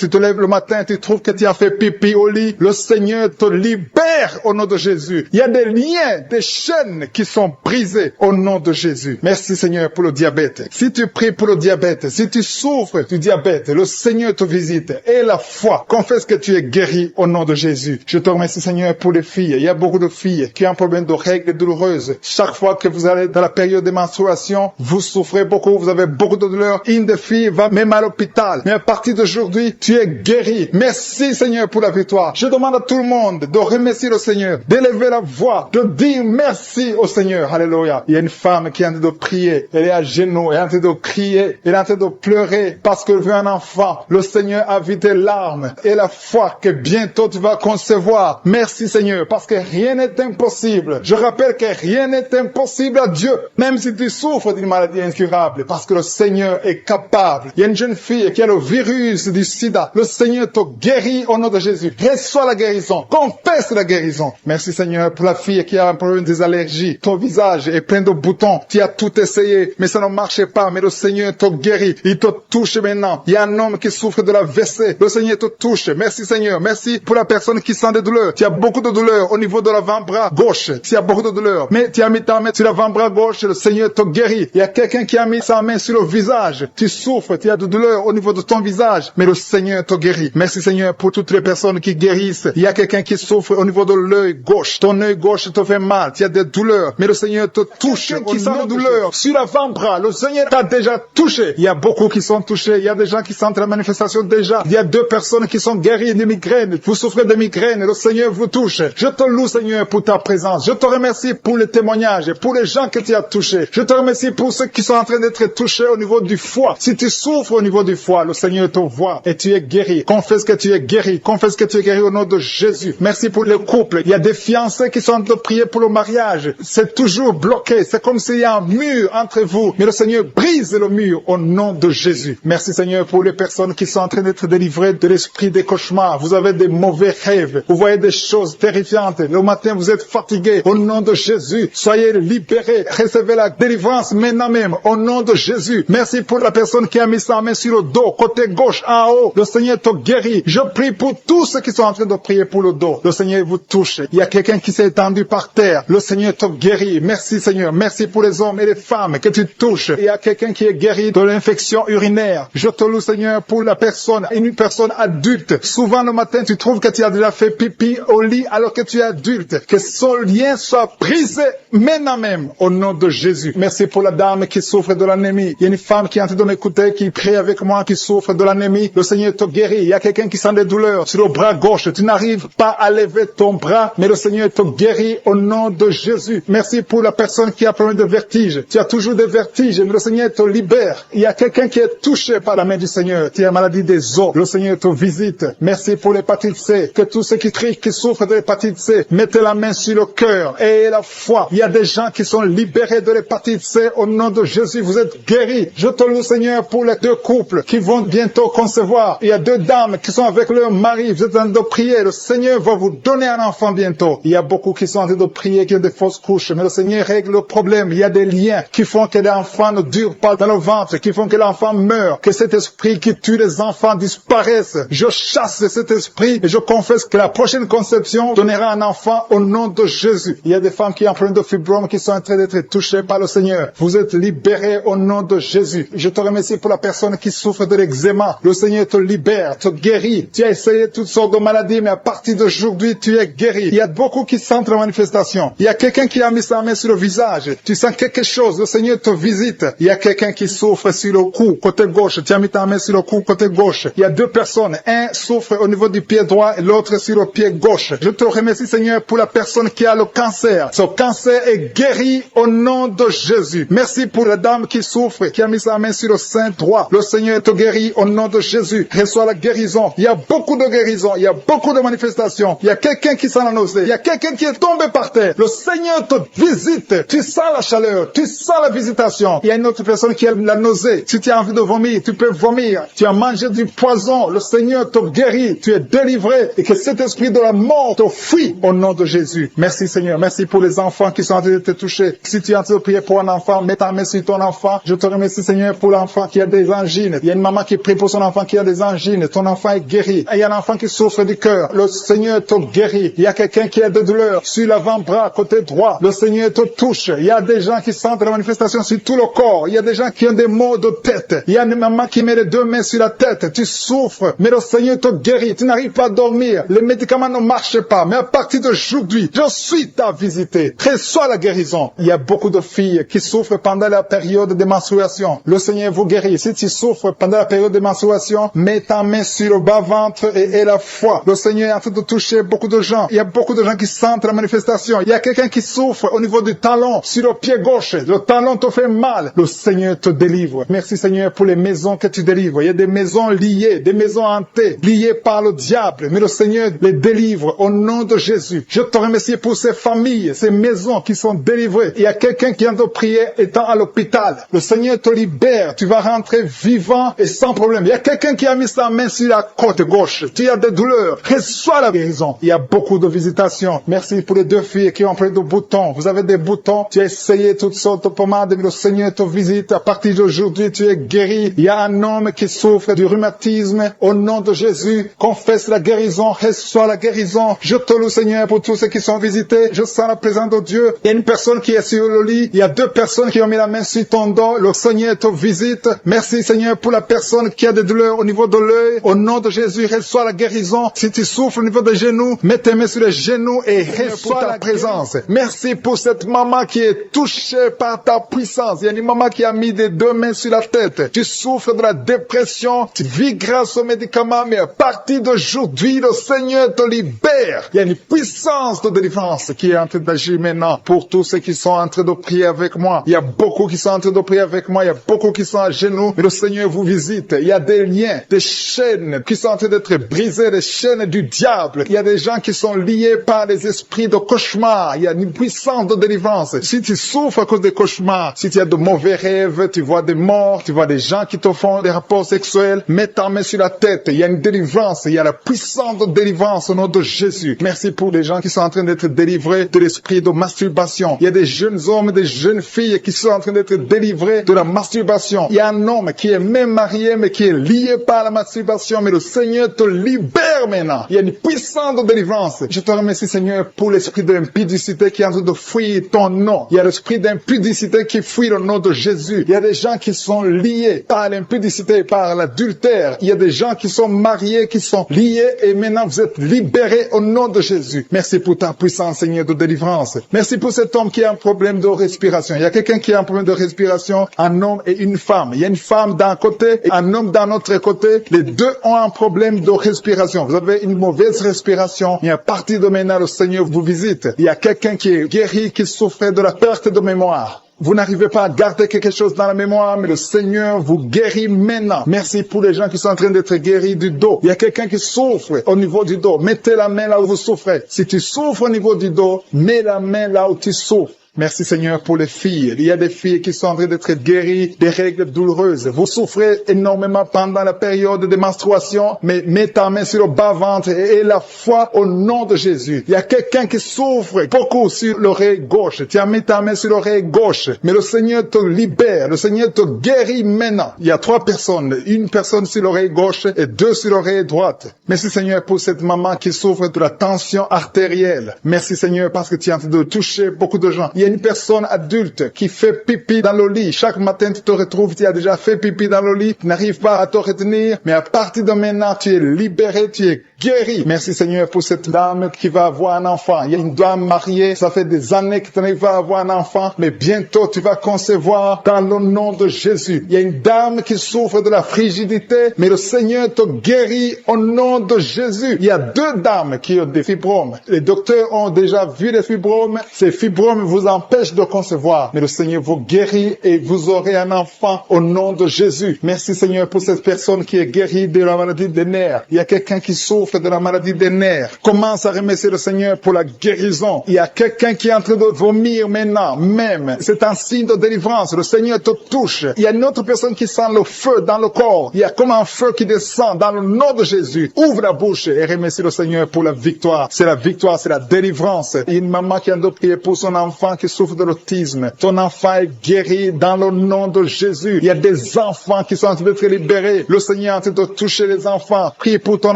te lèves le matin, tu trouves que tu as fait pipi au lit. Le Seigneur te libère au nom de Jésus. Il y a des liens, des chaînes qui sont brisées au nom de Jésus. Merci Seigneur pour le diabète. Si tu pries pour le diabète, si tu souffres du diabète, le Seigneur te visite. Et la foi, confesse que tu es guéri au nom de Jésus. Je te remercie Seigneur pour les filles. Il y a beaucoup de filles qui ont un problème de règles douloureuses. Chaque fois que vous allez dans la période de menstruation, vous souffrez beaucoup, vous avez beaucoup de douleurs. Une des filles va même à l'hôpital. Mais à partir d'aujourd'hui, tu es guéri. Merci Seigneur pour la victoire. Je demande à tout le monde de remercier le Seigneur, d'élever la voix, de dire merci au Seigneur. Alléluia. Il y a une femme qui est en train de prier. Elle est à genoux, elle est en train de crier, elle est en train de pleurer parce qu'elle veut un enfant. Le Seigneur a vu tes larmes et la foi que bientôt tu vas concevoir. Merci Seigneur, parce que rien n'est impossible. Je rappelle que rien n'est impossible à Dieu, même si tu souffres d'une maladie incurable, parce que le Seigneur est capable. Il y a une jeune fille qui a le virus du sida. Le Seigneur te guérit au nom de Jésus. Reçois la guérison. Confesse la guérison. Merci Seigneur pour la fille qui a un problème des allergies. Ton visage est plein de boutons. Tu as tout essayé, mais ça ne marchait pas. Mais le Seigneur te guérit. Il te touche maintenant. Il y a un homme qui souffre de la WC. Le Seigneur te touche. Merci Seigneur. Merci pour la personne qui sent des douleurs. Tu as beaucoup de douleurs au niveau de l'avant-bras gauche. Tu as beaucoup de douleurs. Mais tu as mis ta main sur l'avant-bras gauche. Le Seigneur te guérit. Il y a quelqu'un qui a mis sa main sur le visage. Tu souffres. Tu as de douleurs au niveau de ton visage. Mais le Seigneur te guérit. Merci Seigneur pour toutes les personnes qui guérissent. Il y a quelqu'un qui souffre au niveau de l'œil gauche. Ton œil gauche te fait mal. Tu as des douleurs. Mais le Seigneur te touche. Qui sent la douleur sur l'avant-bras. Le Seigneur t'a déjà touché. Il y a beaucoup qui sont touchés. Il y a des gens qui sentent la manifestation déjà. Il y a 2 personnes qui sont guéries de migraines. Vous souffrez de migraines. Le Seigneur vous touche. Je te loue Seigneur pour ta présence. Je te remercie pour les témoignages, pour les gens que tu as touchés. Je te remercie pour ceux qui sont en train d'être touchés au niveau du foie. Si tu souffres au niveau du foie, le Seigneur te voit et tu es guéri. Confesse que tu es guéri. Confesse que tu es guéri au nom de Jésus. Merci pour les couples. Il y a des fiancés qui sont en train de prier pour le mariage. C'est toujours bloqué. C'est comme s'il y a un mur entre vous. Mais le Seigneur brise le mur au nom de Jésus. Merci Seigneur pour les personnes qui sont en train d'être délivrées de l'esprit des cauchemars. Vous avez des mauvais rêves. Vous voyez des choses terrifiantes. Le matin, vous êtes fatigué. Au nom de Jésus, soyez libérés. Recevez la délivrance maintenant même. Au nom de Jésus. Merci pour la personne qui a mis sa main sur le dos, côté gauche, en haut. Le Seigneur te guérit. Je prie pour tous ceux qui sont en train de prier pour le dos. Le Seigneur vous touche. Il y a quelqu'un qui s'est étendu par terre. Le Seigneur te guérit. Merci Seigneur. Merci pour les hommes et les femmes que tu touches. Il y a quelqu'un qui est guéri de l'infection urinaire. Je te loue Seigneur pour la personne, une personne adulte. Souvent le matin, tu trouves que tu as déjà fait pipi au lit alors que tu es adulte. Que son lien soit brisé maintenant même au nom de Jésus. Merci pour la dame qui souffre de l'anémie. Il y a une femme qui est en train de m'écouter, qui prie avec moi, qui souffre de l'anémie. Le Seigneur te guérit. Il y a quelqu'un qui sent des douleurs sur le bras gauche. Tu n'arrives pas à lever ton bras, mais le Seigneur te guérit au nom de Jésus. Merci pour la personne qui a problème de vertige. Tu as toujours des vertiges, mais le Seigneur te libère. Il y a quelqu'un qui est touché par la main du Seigneur. Tu as maladie des os. Le Seigneur te visite. Merci pour l'hépatite C. Que tous ceux qui crient, qui souffrent de l'hépatite C, mettez la main sur le cœur et la foi. Il y a des gens qui sont libérés de l'hépatite C au nom de Jésus. Vous êtes guéris. Je te loue Seigneur pour les 2 couples qui vont bientôt concevoir. Il y a 2 dames qui sont avec leur mari. Vous êtes en train de prier. Le Seigneur va vous donner un enfant bientôt. Il y a beaucoup qui sont en train de prier, qui ont des fausses couches. Mais le Seigneur règle le problème. Il y a des liens qui font que l'enfant ne dure pas dans le ventre, qui font que l'enfant meurt, que cet esprit qui tue les enfants disparaisse. Je chasse cet esprit et je confesse que la prochaine conception donnera un enfant au nom nom de Jésus. Il y a des femmes qui ont un problème de fibrome qui sont en train d'être touchées par le Seigneur. Vous êtes libérés au nom de Jésus. Je te remercie pour la personne qui souffre de l'eczéma. Le Seigneur te libère, te guérit. Tu as essayé toutes sortes de maladies, mais à partir d'aujourd'hui, tu es guéri. Il y a beaucoup qui sentent la manifestation. Il y a quelqu'un qui a mis sa main sur le visage. Tu sens quelque chose. Le Seigneur te visite. Il y a quelqu'un qui souffre sur le cou, côté gauche. Tu as mis ta main sur le cou, côté gauche. Il y a deux personnes. Un souffre au niveau du pied droit et l'autre sur le pied gauche. Je te remercie, Seigneur, pour la personne qui a le cancer. Ce cancer est guéri au nom de Jésus. Merci pour la dame qui souffre, qui a mis sa main sur le sein droit. Le Seigneur te guérit au nom de Jésus. Reçois la guérison. Il y a beaucoup de guérisons. Il y a beaucoup de manifestations. Il y a quelqu'un qui sent la nausée. Il y a quelqu'un qui est tombé par terre. Le Seigneur te visite. Tu sens la chaleur. Tu sens la visitation. Il y a une autre personne qui a la nausée. Si tu as envie de vomir, tu peux vomir. Tu as mangé du poison. Le Seigneur te guérit. Tu es délivré. Et que cet esprit de la mort te fuit au nom de Jésus. Merci Seigneur. Merci pour les enfants qui sont en train de te toucher. Si tu es en train de prier pour un enfant, mets ta main sur ton enfant. Je te remercie Seigneur pour l'enfant qui a des angines. Il y a une maman qui prie pour son enfant qui a des angines. Ton enfant est guéri. Et il y a un enfant qui souffre du cœur. Le Seigneur te guérit. Il y a quelqu'un qui a des douleurs sur l'avant-bras, côté droit. Le Seigneur te touche. Il y a des gens qui sentent la manifestation sur tout le corps. Il y a des gens qui ont des maux de tête. Il y a une maman qui met les deux mains sur la tête. Tu souffres, mais le Seigneur te guérit. Tu n'arrives pas à dormir. Les médicaments ne marchent pas. Mais à partir d'aujourd'hui, je suis ta visité. Reçois la guérison. Il y a beaucoup de filles qui souffrent pendant la période de menstruation. Le Seigneur vous guérit. Si tu souffres pendant la période de menstruation, mets ta main sur le bas-ventre et la foi. Le Seigneur est en train de toucher beaucoup de gens. Il y a beaucoup de gens qui sentent la manifestation. Il y a quelqu'un qui souffre au niveau du talon, sur le pied gauche. Le talon te fait mal. Le Seigneur te délivre. Merci Seigneur pour les maisons que tu délivres. Il y a des maisons liées, des maisons hantées, liées par le diable. Mais le Seigneur les délivre au nom de Jésus. Je te remercie pour ces familles, ces maisons qui sont délivrées. Il y a quelqu'un qui vient de prier étant à l'hôpital. Le Seigneur te libère. Tu vas rentrer vivant et sans problème. Il y a quelqu'un qui a mis sa main sur la côte gauche. Tu as des douleurs. Reçois la guérison. Il y a beaucoup de visitations. Merci pour les deux filles qui ont pris des boutons. Vous avez des boutons. Tu as essayé toutes sortes de pommades, mais le Seigneur te visite. À partir d'aujourd'hui, tu es guéri. Il y a un homme qui souffre du rhumatisme. Au nom de Jésus, confesse la guérison. Reçois la guérison. Je te loue, Seigneur, pour tous ceux qui sont visités. Je sens la présence de Dieu. Il y a une personne qui est sur le lit. Il y a deux personnes qui ont mis la main sur ton dos. Le Seigneur te visite. Merci, Seigneur, pour la personne qui a des douleurs au niveau de l'œil. Au nom de Jésus, reçois la guérison. Si tu souffres au niveau des genoux, mets tes mains sur les genoux et reçois la présence. Merci pour cette maman qui est touchée par ta puissance. Il y a une maman qui a mis des deux mains sur la tête. Tu souffres de la dépression. Tu vis grâce aux médicaments, mais à partir d'aujourd'hui, le Seigneur te libère. Il y a une puissance de délivrance qui est en train d'agir maintenant pour tous ceux qui sont en train de prier avec moi. Il y a beaucoup qui sont en train de prier avec moi. Il y a beaucoup qui sont à genoux, mais le Seigneur vous visite. Il y a des liens, des chaînes qui sont en train d'être brisées, des chaînes du diable. Il y a des gens qui sont liés par les esprits de cauchemar. Il y a une puissance de délivrance. Si tu souffres à cause des cauchemars, si tu as de mauvais rêves, tu vois des morts, tu vois des gens qui te font des rapports sexuels, mets ta main sur la tête. Il y a une délivrance. Il y a la puissance de délivrance au nom de Jésus. Merci pour les gens qui sont en train d'être délivrés de l'esprit de masturbation. Il y a des jeunes hommes, des jeunes filles qui sont en train d'être délivrés de la masturbation. Il y a un homme qui est même marié, mais qui est lié par la masturbation, mais le Seigneur te libère maintenant. Il y a une puissance de délivrance. Je te remercie, Seigneur, pour l'esprit de l'impudicité qui est en train de fuir ton nom. Il y a l'esprit d'impudicité qui fuit le nom de Jésus. Il y a des gens qui sont liés par l'impudicité, par l'adultère. Il y a des gens qui sont mariés, qui sont liés, et maintenant vous êtes libérés au nom de Jésus. Merci pour ta puissance, Seigneur, de délivrance. Merci pour cet homme qui a un problème de respiration. Il y a quelqu'un qui a un problème de respiration, un homme et une femme. Il y a une femme d'un côté et un homme d'un autre côté. Les deux ont un problème de respiration. Vous avez une mauvaise respiration. Et à partir de maintenant, le Seigneur vous visite. Il y a quelqu'un qui est guéri, qui souffrait de la perte de mémoire. Vous n'arrivez pas à garder quelque chose dans la mémoire, mais le Seigneur vous guérit maintenant. Merci pour les gens qui sont en train d'être guéris du dos. Il y a quelqu'un qui souffre au niveau du dos. Mettez la main là où vous souffrez. Si tu souffres au niveau du dos, mets la main là où tu souffres. Merci Seigneur pour les filles. Il y a des filles qui sont en train d'être guéries des règles douloureuses. Vous souffrez énormément pendant la période de menstruation, mais mets ta main sur le bas-ventre et la foi au nom de Jésus. Il y a quelqu'un qui souffre beaucoup sur l'oreille gauche. Tu as mis ta main sur l'oreille gauche, mais le Seigneur te libère. Le Seigneur te guérit maintenant. Il y a 3 personnes, une personne sur l'oreille gauche et 2 sur l'oreille droite. Merci Seigneur pour cette maman qui souffre de la tension artérielle. Merci Seigneur parce que tu es en train de toucher beaucoup de gens. Il y a une personne adulte qui fait pipi dans le lit. Chaque matin tu te retrouves, tu as déjà fait pipi dans le lit, tu n'arrives pas à te retenir, mais à partir de maintenant tu es libéré, tu es guéri. Merci Seigneur pour cette dame qui va avoir un enfant. Il y a une dame mariée, ça fait des années que tu n'arrives pas à avoir un enfant, mais bientôt tu vas concevoir dans le nom de Jésus. Il y a une dame qui souffre de la frigidité, mais le Seigneur te guérit au nom de Jésus. Il y a 2 dames qui ont des fibromes. Les docteurs ont déjà vu les fibromes. Ces fibromes vous empêchent de concevoir, mais le Seigneur vous guérit et vous aurez un enfant au nom de Jésus. Merci Seigneur pour cette personne qui est guérie de la maladie des nerfs. Il y a quelqu'un qui souffre de la maladie des nerfs. Commence à remercier le Seigneur pour la guérison. Il y a quelqu'un qui est en train de vomir maintenant, même. C'est un signe de délivrance. Le Seigneur te touche. Il y a une autre personne qui sent le feu dans le corps. Il y a comme un feu qui descend dans le nom de Jésus. Ouvre la bouche et remercie le Seigneur pour la victoire. C'est la victoire, c'est la délivrance. Il y a une maman qui a de prier pour son enfant qui souffre de l'autisme. Ton enfant est guéri dans le nom de Jésus. Il y a des enfants qui sont en train d'être libérés. Le Seigneur est en train de toucher les enfants. Prie pour ton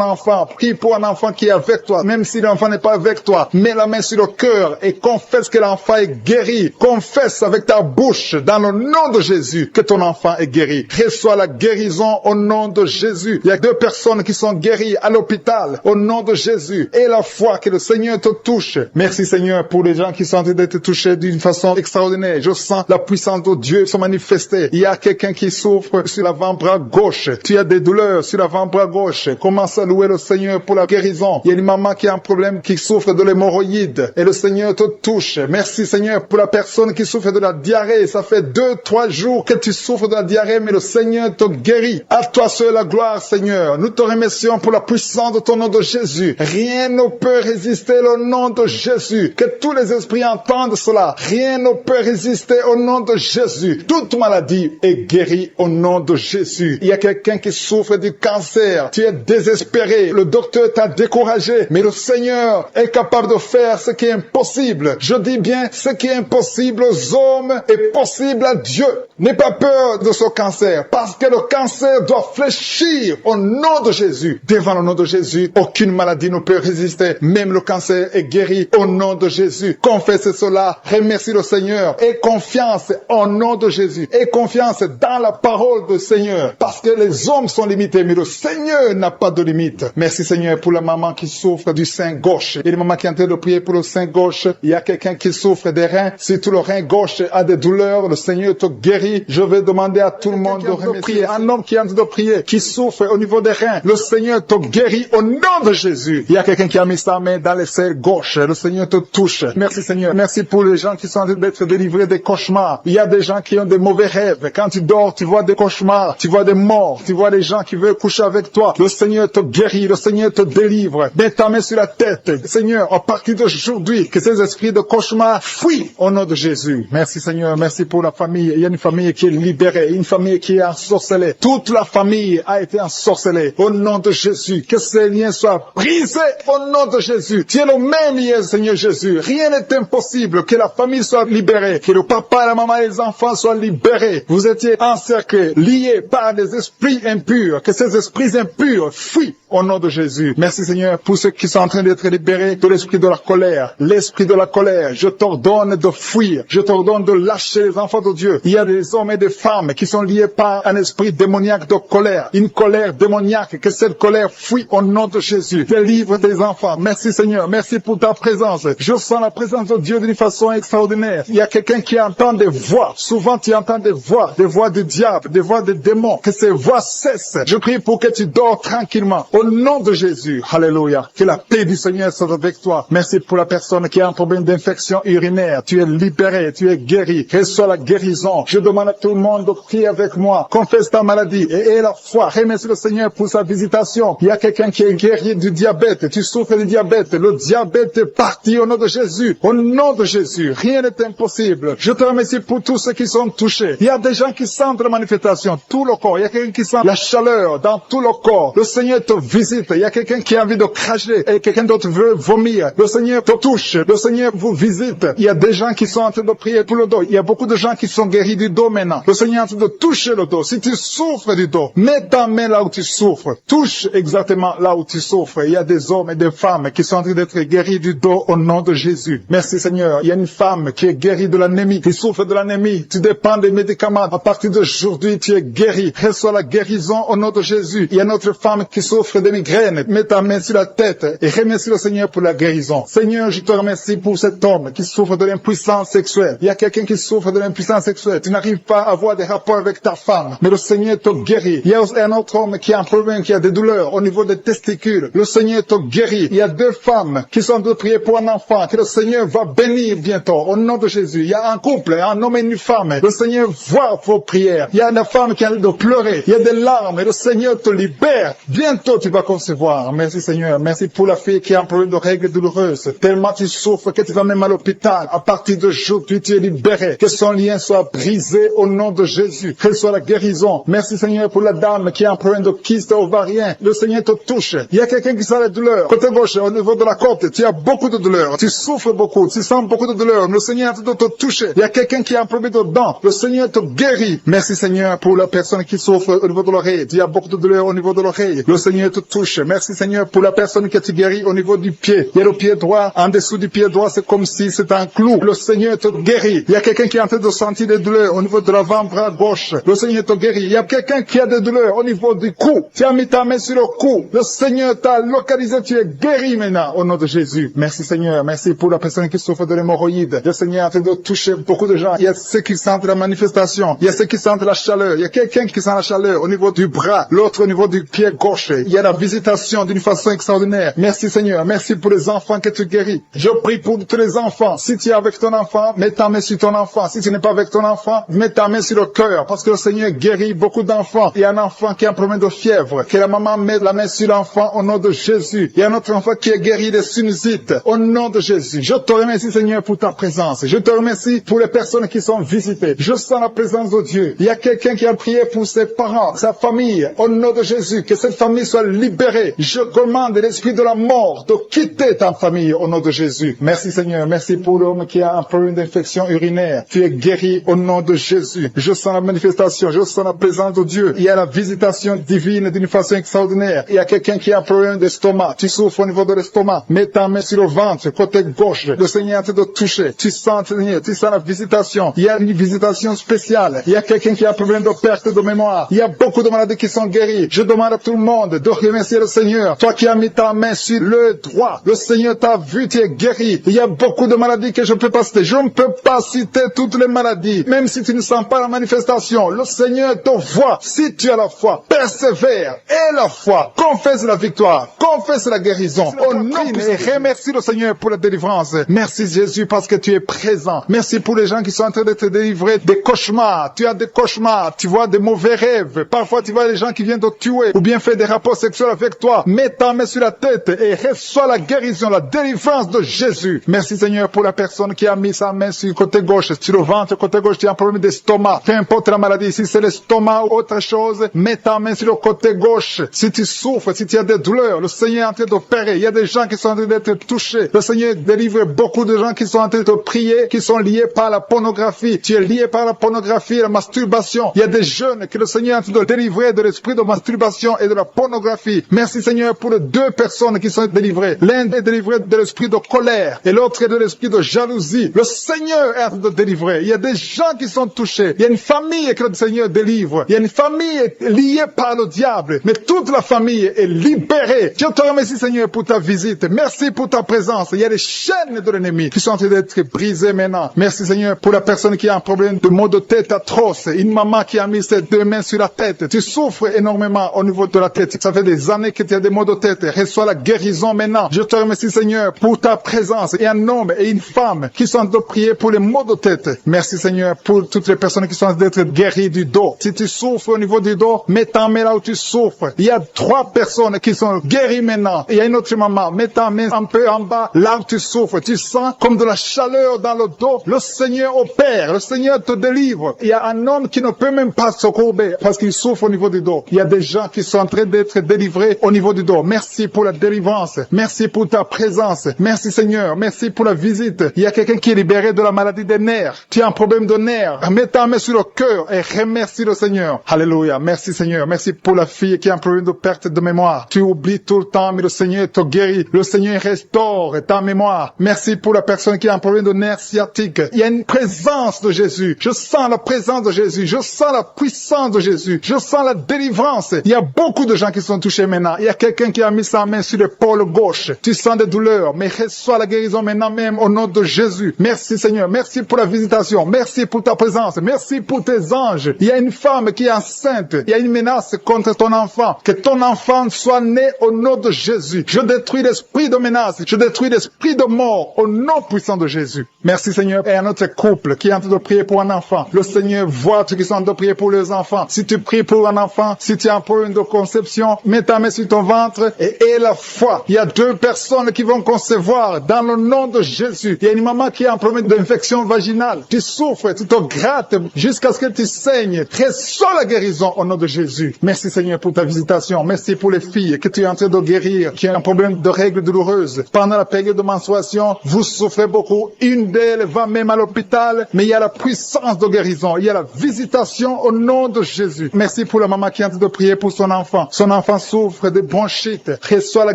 enfant. Prie pour un enfant qui est avec toi. Même si l'enfant n'est pas avec toi, mets la main sur le cœur et confesse que l'enfant est guéri. Confesse avec ta bouche dans le nom de Jésus que ton enfant est guéri. Reçois la guérison au nom de Jésus. Il y a 2 personnes qui sont guéries à l'hôpital au nom de Jésus. Et la foi que le Seigneur te touche. Merci Seigneur pour les gens qui sont en train d'être touchés d'une façon extraordinaire. Je sens la puissance de Dieu se manifester. Il y a quelqu'un qui souffre sur l'avant-bras gauche. Tu as des douleurs sur l'avant-bras gauche. Commence à louer le Seigneur pour la guérison. Il y a une maman qui a un problème, qui souffre de l'hémorroïde. Et le Seigneur te touche. Merci Seigneur pour la personne qui souffre de la diarrhée. Ça fait 2-3 jours que tu souffres de la diarrhée, mais le Seigneur te guérit. À toi seul la gloire, Seigneur. Nous te remercions pour la puissance de ton nom de Jésus. Rien ne peut résister au nom de Jésus. Que tous les esprits entendent cela. Rien ne peut résister au nom de Jésus. Toute maladie est guérie au nom de Jésus. Il y a quelqu'un qui souffre du cancer. Tu es désespéré. Le docteur t'a découragé. Mais le Seigneur est capable de faire ce qui est impossible. Je dis bien, ce qui est impossible aux hommes est possible à Dieu. N'aie pas peur de ce cancer. Parce que le cancer doit fléchir au nom de Jésus. Devant le nom de Jésus, aucune maladie ne peut résister. Même le cancer est guéri au nom de Jésus. Confesse cela. Remercie le Seigneur. Aie confiance au nom de Jésus. Aie confiance dans la parole du Seigneur. Parce que les hommes sont limités, mais le Seigneur n'a pas de limite. Merci Seigneur pour la maman qui souffre du sein gauche. Il y a une maman qui est en train de prier pour le sein gauche. Il y a quelqu'un qui souffre des reins. Si tout le rein gauche a des douleurs, le Seigneur te guérit. Je vais demander à tout le monde de remercier. Un homme qui est en train de prier, qui souffre au niveau des reins. Le Seigneur te guérit au nom de Jésus. Il y a quelqu'un qui a mis sa main dans les selles gauche. Le Seigneur te touche. Merci Seigneur. Merci pour les gens qui sont en train d'être délivrés des cauchemars. Il y a des gens qui ont des mauvais rêves. Quand tu dors, tu vois des cauchemars. Tu vois des morts. Tu vois des gens qui veulent coucher avec toi. Le Seigneur te guérit. Le Seigneur te délivre. Mets ta main sur la tête. Seigneur, à partir d'aujourd'hui, que ces esprits de cauchemar fuient au nom de Jésus. Merci Seigneur. Merci pour la famille. Il y a une famille qui est libérée. Une famille qui est ensorcelée. Toute la famille a été ensorcelée. Au nom de Jésus. Que ces liens soient brisés au nom de Jésus. Tu es le même hier, Seigneur Jésus. Rien n'est impossible. Que la famille soit libérée. Que le papa, la maman et les enfants soient libérés. Vous étiez encerclés, liés par des esprits impurs. Que ces esprits impurs fuient au nom de Jésus. Merci Seigneur pour ceux qui sont en train d'être libérés de l'esprit de la colère. L'esprit de la colère, je t'ordonne de fuir. Je t'ordonne de lâcher les enfants de Dieu. Il y a des hommes et des femmes qui sont liés par un esprit démoniaque de colère. Une colère démoniaque. Que cette colère fuit au nom de Jésus. Délivre tes enfants. Merci Seigneur. Merci pour ta présence. Je sens la présence de Dieu d'une façon extraordinaire. Il y a quelqu'un qui entend des voix. Souvent tu entends des voix du diable, des voix des démons. Que ces voix cessent. Je prie pour que tu dors tranquillement. Au nom de Jésus. Alléluia. Que la paix du Seigneur soit avec toi. Merci pour la personne qui a un problème d'infection urinaire. Tu es libéré, tu es guéri. Reçois la guérison. Je demande à tout le monde de prier avec moi. Confesse ta maladie et aie la foi. Remercie le Seigneur pour sa visitation. Il y a quelqu'un qui est guéri du diabète. Tu souffres du diabète. Le diabète est parti au nom de Jésus. Au nom de Jésus. Rien n'est impossible. Je te remercie pour tous ceux qui sont touchés. Il y a des gens qui sentent la manifestation, tout le corps. Il y a quelqu'un qui sent la chaleur dans tout le corps. Le Seigneur te visite. Il y a quelqu'un qui a envie de cracher et quelqu'un d'autre veut vomir. Le Seigneur te touche. Le Seigneur vous visite. Il y a des gens qui sont en train de prier pour le dos. Il y a beaucoup de gens qui sont guéris du dos maintenant. Le Seigneur est en train de toucher le dos. Si tu souffres du dos, mets ta main là où tu souffres. Touche exactement là où tu souffres. Il y a des hommes et des femmes qui sont en train d'être guéris du dos au nom de Jésus. Merci Seigneur. Il y a une femme qui est guérie de l'anémie, qui souffre de l'anémie. Tu dépends des médicaments. À partir d'aujourd'hui, tu es guéri. Reçois la guérison au nom de Jésus. Il y a une autre femme qui souffre de migraine. Mets ta main sur la tête et remercie le Seigneur pour la guérison. Seigneur, je te remercie pour cet homme qui souffre de l'impuissance sexuelle. Il y a quelqu'un qui souffre de l'impuissance sexuelle. Tu n'arrives pas à avoir des rapports avec ta femme, mais le Seigneur te guérit. Il y a un autre homme qui a un problème, qui a des douleurs au niveau des testicules. Le Seigneur te guérit. Il y a deux femmes qui sont en train de prier pour un enfant que le Seigneur va bénir bientôt au nom de Jésus. Il y a un couple, un homme et une femme. Le Seigneur voit vos prières. Il y a une femme qui a envie de pleurer. Il y a des larmes et le Seigneur te libère. Bientôt tu vas concevoir. Merci Seigneur. Merci pour la fille qui a un problème de règles douloureuses. Tellement tu souffres que tu vas même à l'hôpital. À partir d'aujourd'hui, tu es libéré. Que son lien soit brisé au nom de Jésus. Que soit la guérison. Merci Seigneur pour la dame qui a un problème de kyste ovarien. Le Seigneur te touche. Il y a quelqu'un qui sent la douleur. Côté gauche, au niveau de la côte, tu as beaucoup de douleur. Tu souffres beaucoup. Tu sens beaucoup de douleur. Le Seigneur est en train de te toucher. Il y a quelqu'un qui a un problème de dents. Le Seigneur te guérit. Merci Seigneur pour la personne qui souffre au niveau de l'oreille. Il y a beaucoup de douleur au niveau de l'oreille. Le Seigneur te touche. Merci Seigneur pour la personne qui te guérit au niveau du pied. Il y a le pied droit. En dessous du pied droit, c'est comme si c'était un clou. Le Seigneur te guérit. Il y a quelqu'un qui est en train de sentir des douleurs au niveau de l'avant-bras gauche. Le Seigneur te guérit. Il y a quelqu'un qui a des douleurs au niveau du cou. Tu as mis ta main sur le cou. Le Seigneur t'a localisé. Tu es guéri maintenant au nom de Jésus. Merci Seigneur. Merci pour la personne qui souffre de l'hémorroïde. Le Seigneur est en train de toucher beaucoup de gens. Il y a ceux qui sentent la manifestation. Il y a ceux qui sentent la chaleur. Il y a quelqu'un qui sent la chaleur au niveau du bras. L'autre au niveau du pied gauche. Il y a la visitation d'une façon extraordinaire. Merci Seigneur. Merci pour les enfants que tu guéris. Je prie pour tous les enfants. Si tu es avec ton enfant, mets ta main sur ton enfant. Si tu n'es pas avec ton enfant, mets ta main sur le cœur. Parce que le Seigneur guérit beaucoup d'enfants. Il y a un enfant qui a un problème de fièvre. Que la maman mette la main sur l'enfant au nom de Jésus. Il y a un autre enfant qui est guéri des sinusites. Au nom de Jésus. Je te remercie Seigneur pour ta présence. Je te remercie pour les personnes qui sont visitées. Je sens la présence de Dieu. Il y a quelqu'un qui a prié pour ses parents, sa famille. Au nom de Jésus. Que cette famille soit libérée. Je commande l'esprit de la mort de quitter ta famille au nom de Jésus. Merci Seigneur. Merci pour l'homme qui a un problème d'infection urinaire. Tu es guéri au nom de Jésus. Je sens la manifestation. Je sens la présence de Dieu. Il y a la visitation divine d'une façon extraordinaire. Il y a quelqu'un qui a un problème d'estomac. Tu souffres au niveau de l'estomac. Mets ta main sur le ventre, côté gauche. Le Seigneur est en train de toucher. Tu sens, Seigneur, tu sens la visitation. Il y a une visitation spéciale. Il y a quelqu'un qui a un problème de perte de mémoire. Il y a beaucoup de maladies qui sont guéries. Je demande à tout le monde de remercier le Seigneur. Toi qui as mis ta main sur le droit, le Seigneur t'a vu, tu es guéri. Il y a beaucoup de maladies que je ne peux pas citer. Je ne peux pas citer toutes les maladies. Même si tu ne sens pas la manifestation, le Seigneur te voit. Si tu as la foi, persévère. Et la foi, confesse la victoire, confesse la guérison. Au nom et remercie le Seigneur pour la délivrance. Merci Jésus parce que tu es présent. Merci pour les gens qui sont en train de te délivrer des cauchemars. Tu as des cauchemars, tu vois des mauvais rêves. Parfois tu vois des gens qui viennent te tuer ou bien faire des rapports sexuels avec toi. Mets ta main sur la tête et reçois la guérison, la délivrance de Jésus. Merci Seigneur pour la personne qui a mis sa main sur le côté gauche, sur le ventre, côté gauche, tu as un problème d'estomac. Peu importe la maladie, si c'est l'estomac ou autre chose, mets ta main sur le côté gauche. Si tu souffres, si tu as des douleurs, le Seigneur est en train d'opérer. Il y a des gens qui sont en train d'être touchés. Le Seigneur délivre beaucoup de gens qui sont en train de prier, qui sont liés par la pornographie. Tu es lié par la pornographie et la masturbation. Il y a des jeunes que le Seigneur est en train de délivrer de l'esprit de masturbation et de la pornographie. Merci Seigneur pour les deux personnes qui sont délivrées. L'un est délivré de l'esprit de colère et l'autre est de l'esprit de jalousie. Le Seigneur est en train de délivrer. Il y a des gens qui sont touchés. Il y a une famille que le Seigneur délivre. Il y a une famille liée par le diable. Mais toute la famille est libérée. Je te remercie Seigneur pour ta visite. Merci pour ta présence. Il y a des chaînes de l'ennemi qui sont en train d'être brisées maintenant. Merci Seigneur pour la personne qui a un problème de maux de tête atroce. Une maman qui a mis ses deux mains sur la tête. Tu souffres énormément au niveau de la tête. Ça fait des années que tu as des maux de tête, reçois la guérison maintenant. Je te remercie, Seigneur, pour ta présence. Et un homme et une femme qui sont en train de prier pour les maux de tête. Merci, Seigneur, pour toutes les personnes qui sont en train d'être guéries du dos. Si tu souffres au niveau du dos, mets ta main là où tu souffres. Il y a 3 personnes qui sont guéries maintenant. Il y a une autre maman, mets ta main un peu en bas, là où tu souffres. Tu sens comme de la chaleur dans le dos. Le Seigneur opère, le Seigneur te délivre. Il y a un homme qui ne peut même pas se courber parce qu'il souffre au niveau du dos. Il y a des gens qui sont en train d'être délivrés au niveau du dos. Merci pour la délivrance. Merci pour ta présence. Merci, Seigneur. Merci pour la visite. Il y a quelqu'un qui est libéré de la maladie des nerfs. Tu as un problème de nerfs. Mets ta main sur le cœur et remercie le Seigneur. Alléluia. Merci, Seigneur. Merci pour la fille qui a un problème de perte de mémoire. Tu oublies tout le temps, mais le Seigneur te guérit. Le Seigneur restaure ta mémoire. Merci pour la personne qui a un problème de nerfs sciatiques. Il y a une présence de Jésus. Je sens la présence de Jésus. Je sens la puissance de Jésus. Je sens la délivrance. Il y a beaucoup de gens qui sont touchés maintenant. Il y a quelqu'un qui a mis sa main sur l'épaule gauche. Tu sens des douleurs, mais reçois la guérison maintenant même au nom de Jésus. Merci, Seigneur. Merci pour la visitation. Merci pour ta présence. Merci pour tes anges. Il y a une femme qui est enceinte. Il y a une menace contre ton enfant. Que ton enfant soit né au nom de Jésus. Je détruis l'esprit de menace. Je détruis l'esprit de mort au nom puissant de Jésus. Merci, Seigneur. Et un autre couple qui est en train de prier pour un enfant. Le Seigneur voit ceux qui sont en train de prier pour les enfants. Si tu pries pour un enfant, si tu as un problème de conception, mets ta main sur ton ventre et aie la foi. Il y a 2 personnes qui vont concevoir dans le nom de Jésus. Il y a une maman qui a un problème d'infection vaginale. Tu souffres, tu te grattes jusqu'à ce que tu saignes. Reçois la guérison au nom de Jésus. Merci, Seigneur, pour ta visitation. Merci pour les filles que tu es en train de guérir, qui ont un problème de règles douloureuses. Pendant la période de menstruation, vous souffrez beaucoup. Une d'elles va même à l'hôpital, mais il y a la puissance de guérison. Il y a la visitation au nom de Jésus. Merci pour la maman qui est en train de prier pour son enfant. Son enfant souffre de bronchite. Reçois la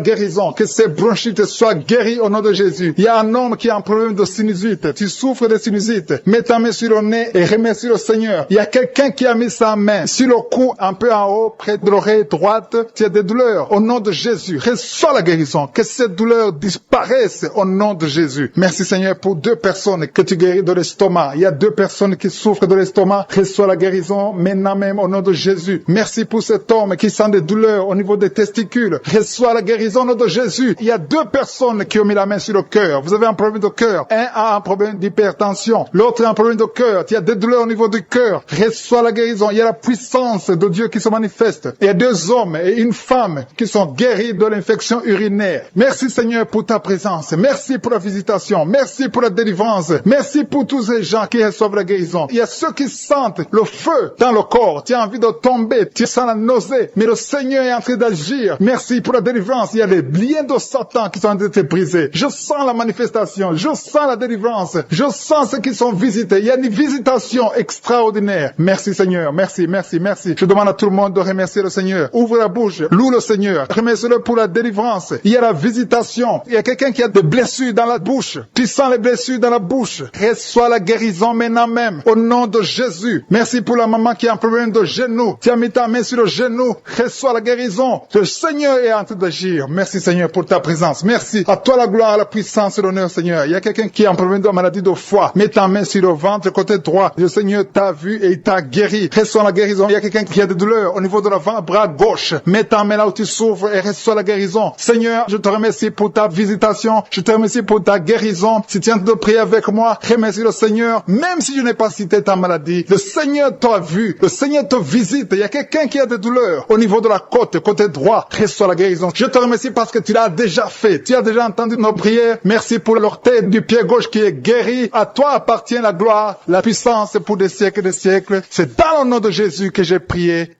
guérison. Que ces bronchites soient guéries au nom de Jésus. Il y a un homme qui a un problème de sinusite. Tu souffres de sinusite. Mets ta main sur le nez et remercie le Seigneur. Il y a quelqu'un qui a mis sa main sur le cou, un peu en haut, près de l'oreille droite. Tu as des douleurs. Au nom de Jésus, reçois la guérison. Que cette douleur disparaisse au nom de Jésus. Merci, Seigneur, pour 2 personnes que tu guéris de l'estomac. Il y a 2 personnes qui souffrent de l'estomac. Reçois la guérison maintenant même au nom de Jésus. Merci pour cet homme qui sent des douleurs au niveau des testicules. Reçois la guérison au nom de Jésus. Il y a 2 personnes qui ont mis la main sur le cœur. Vous avez un problème de cœur. Un a un problème d'hypertension. L'autre a un problème de cœur. Il y a des douleurs au niveau du cœur. Reçois la guérison. Il y a la puissance de Dieu qui se manifeste. Il y a 2 hommes et une femme qui sont guéris de l'infection urinaire. Merci, Seigneur, pour ta présence. Merci pour la visitation. Merci pour la délivrance. Merci pour tous ces gens qui reçoivent la guérison. Il y a ceux qui sentent le feu dans le corps. Tu as envie de tomber. Tu sens la nausée. Mais le Seigneur est en train d'agir. Merci pour la délivrance. Il y a les liens de Satan qui sont en train d'être brisés. Je sens la manifestation. Je sens la délivrance. Je sens ceux qui sont visités. Il y a une visitation extraordinaire. Merci, Seigneur. Merci, merci, merci. Je demande à tout le monde de remercier le Seigneur. Ouvre la bouche. Loue le Seigneur. Remercie-le pour la délivrance. Il y a la visitation. Il y a quelqu'un qui a des blessures dans la bouche. Tu sens les blessures dans la bouche. Reçois la guérison maintenant même. Au nom de Jésus. Merci pour la maman qui a un problème de genou. Tu as mis ta main sur le genou. Reçois la guérison. Le Seigneur est en train d'agir. Merci, Seigneur, pour ta présence. Merci. À toi la gloire, la puissance et l'honneur, Seigneur. Il y a quelqu'un qui a un problème de maladie de foie. Mets ta main sur le ventre côté droit. Le Seigneur t'a vu et il t'a guéri. Reçois la guérison. Il y a quelqu'un qui a des douleurs au niveau de l'avant-bras gauche. Mets ta main là où tu souffres et reçois la guérison. Seigneur, je te remercie pour ta visitation. Je te remercie pour ta guérison. Si tu es en train de prier avec moi, remercie le Seigneur. Même si je n'ai pas cité ta maladie, le Seigneur t'a vu. Le Seigneur te visite. Il y a quelqu'un qui a des douleurs au niveau de la côte, côté droit. Reçois la guérison. Je te remercie parce que tu l'as déjà fait. Tu as déjà entendu nos prières. Merci pour l'orteil du pied gauche qui est guéri. À toi appartient la gloire, la puissance pour des siècles et des siècles. C'est dans le nom de Jésus que j'ai prié.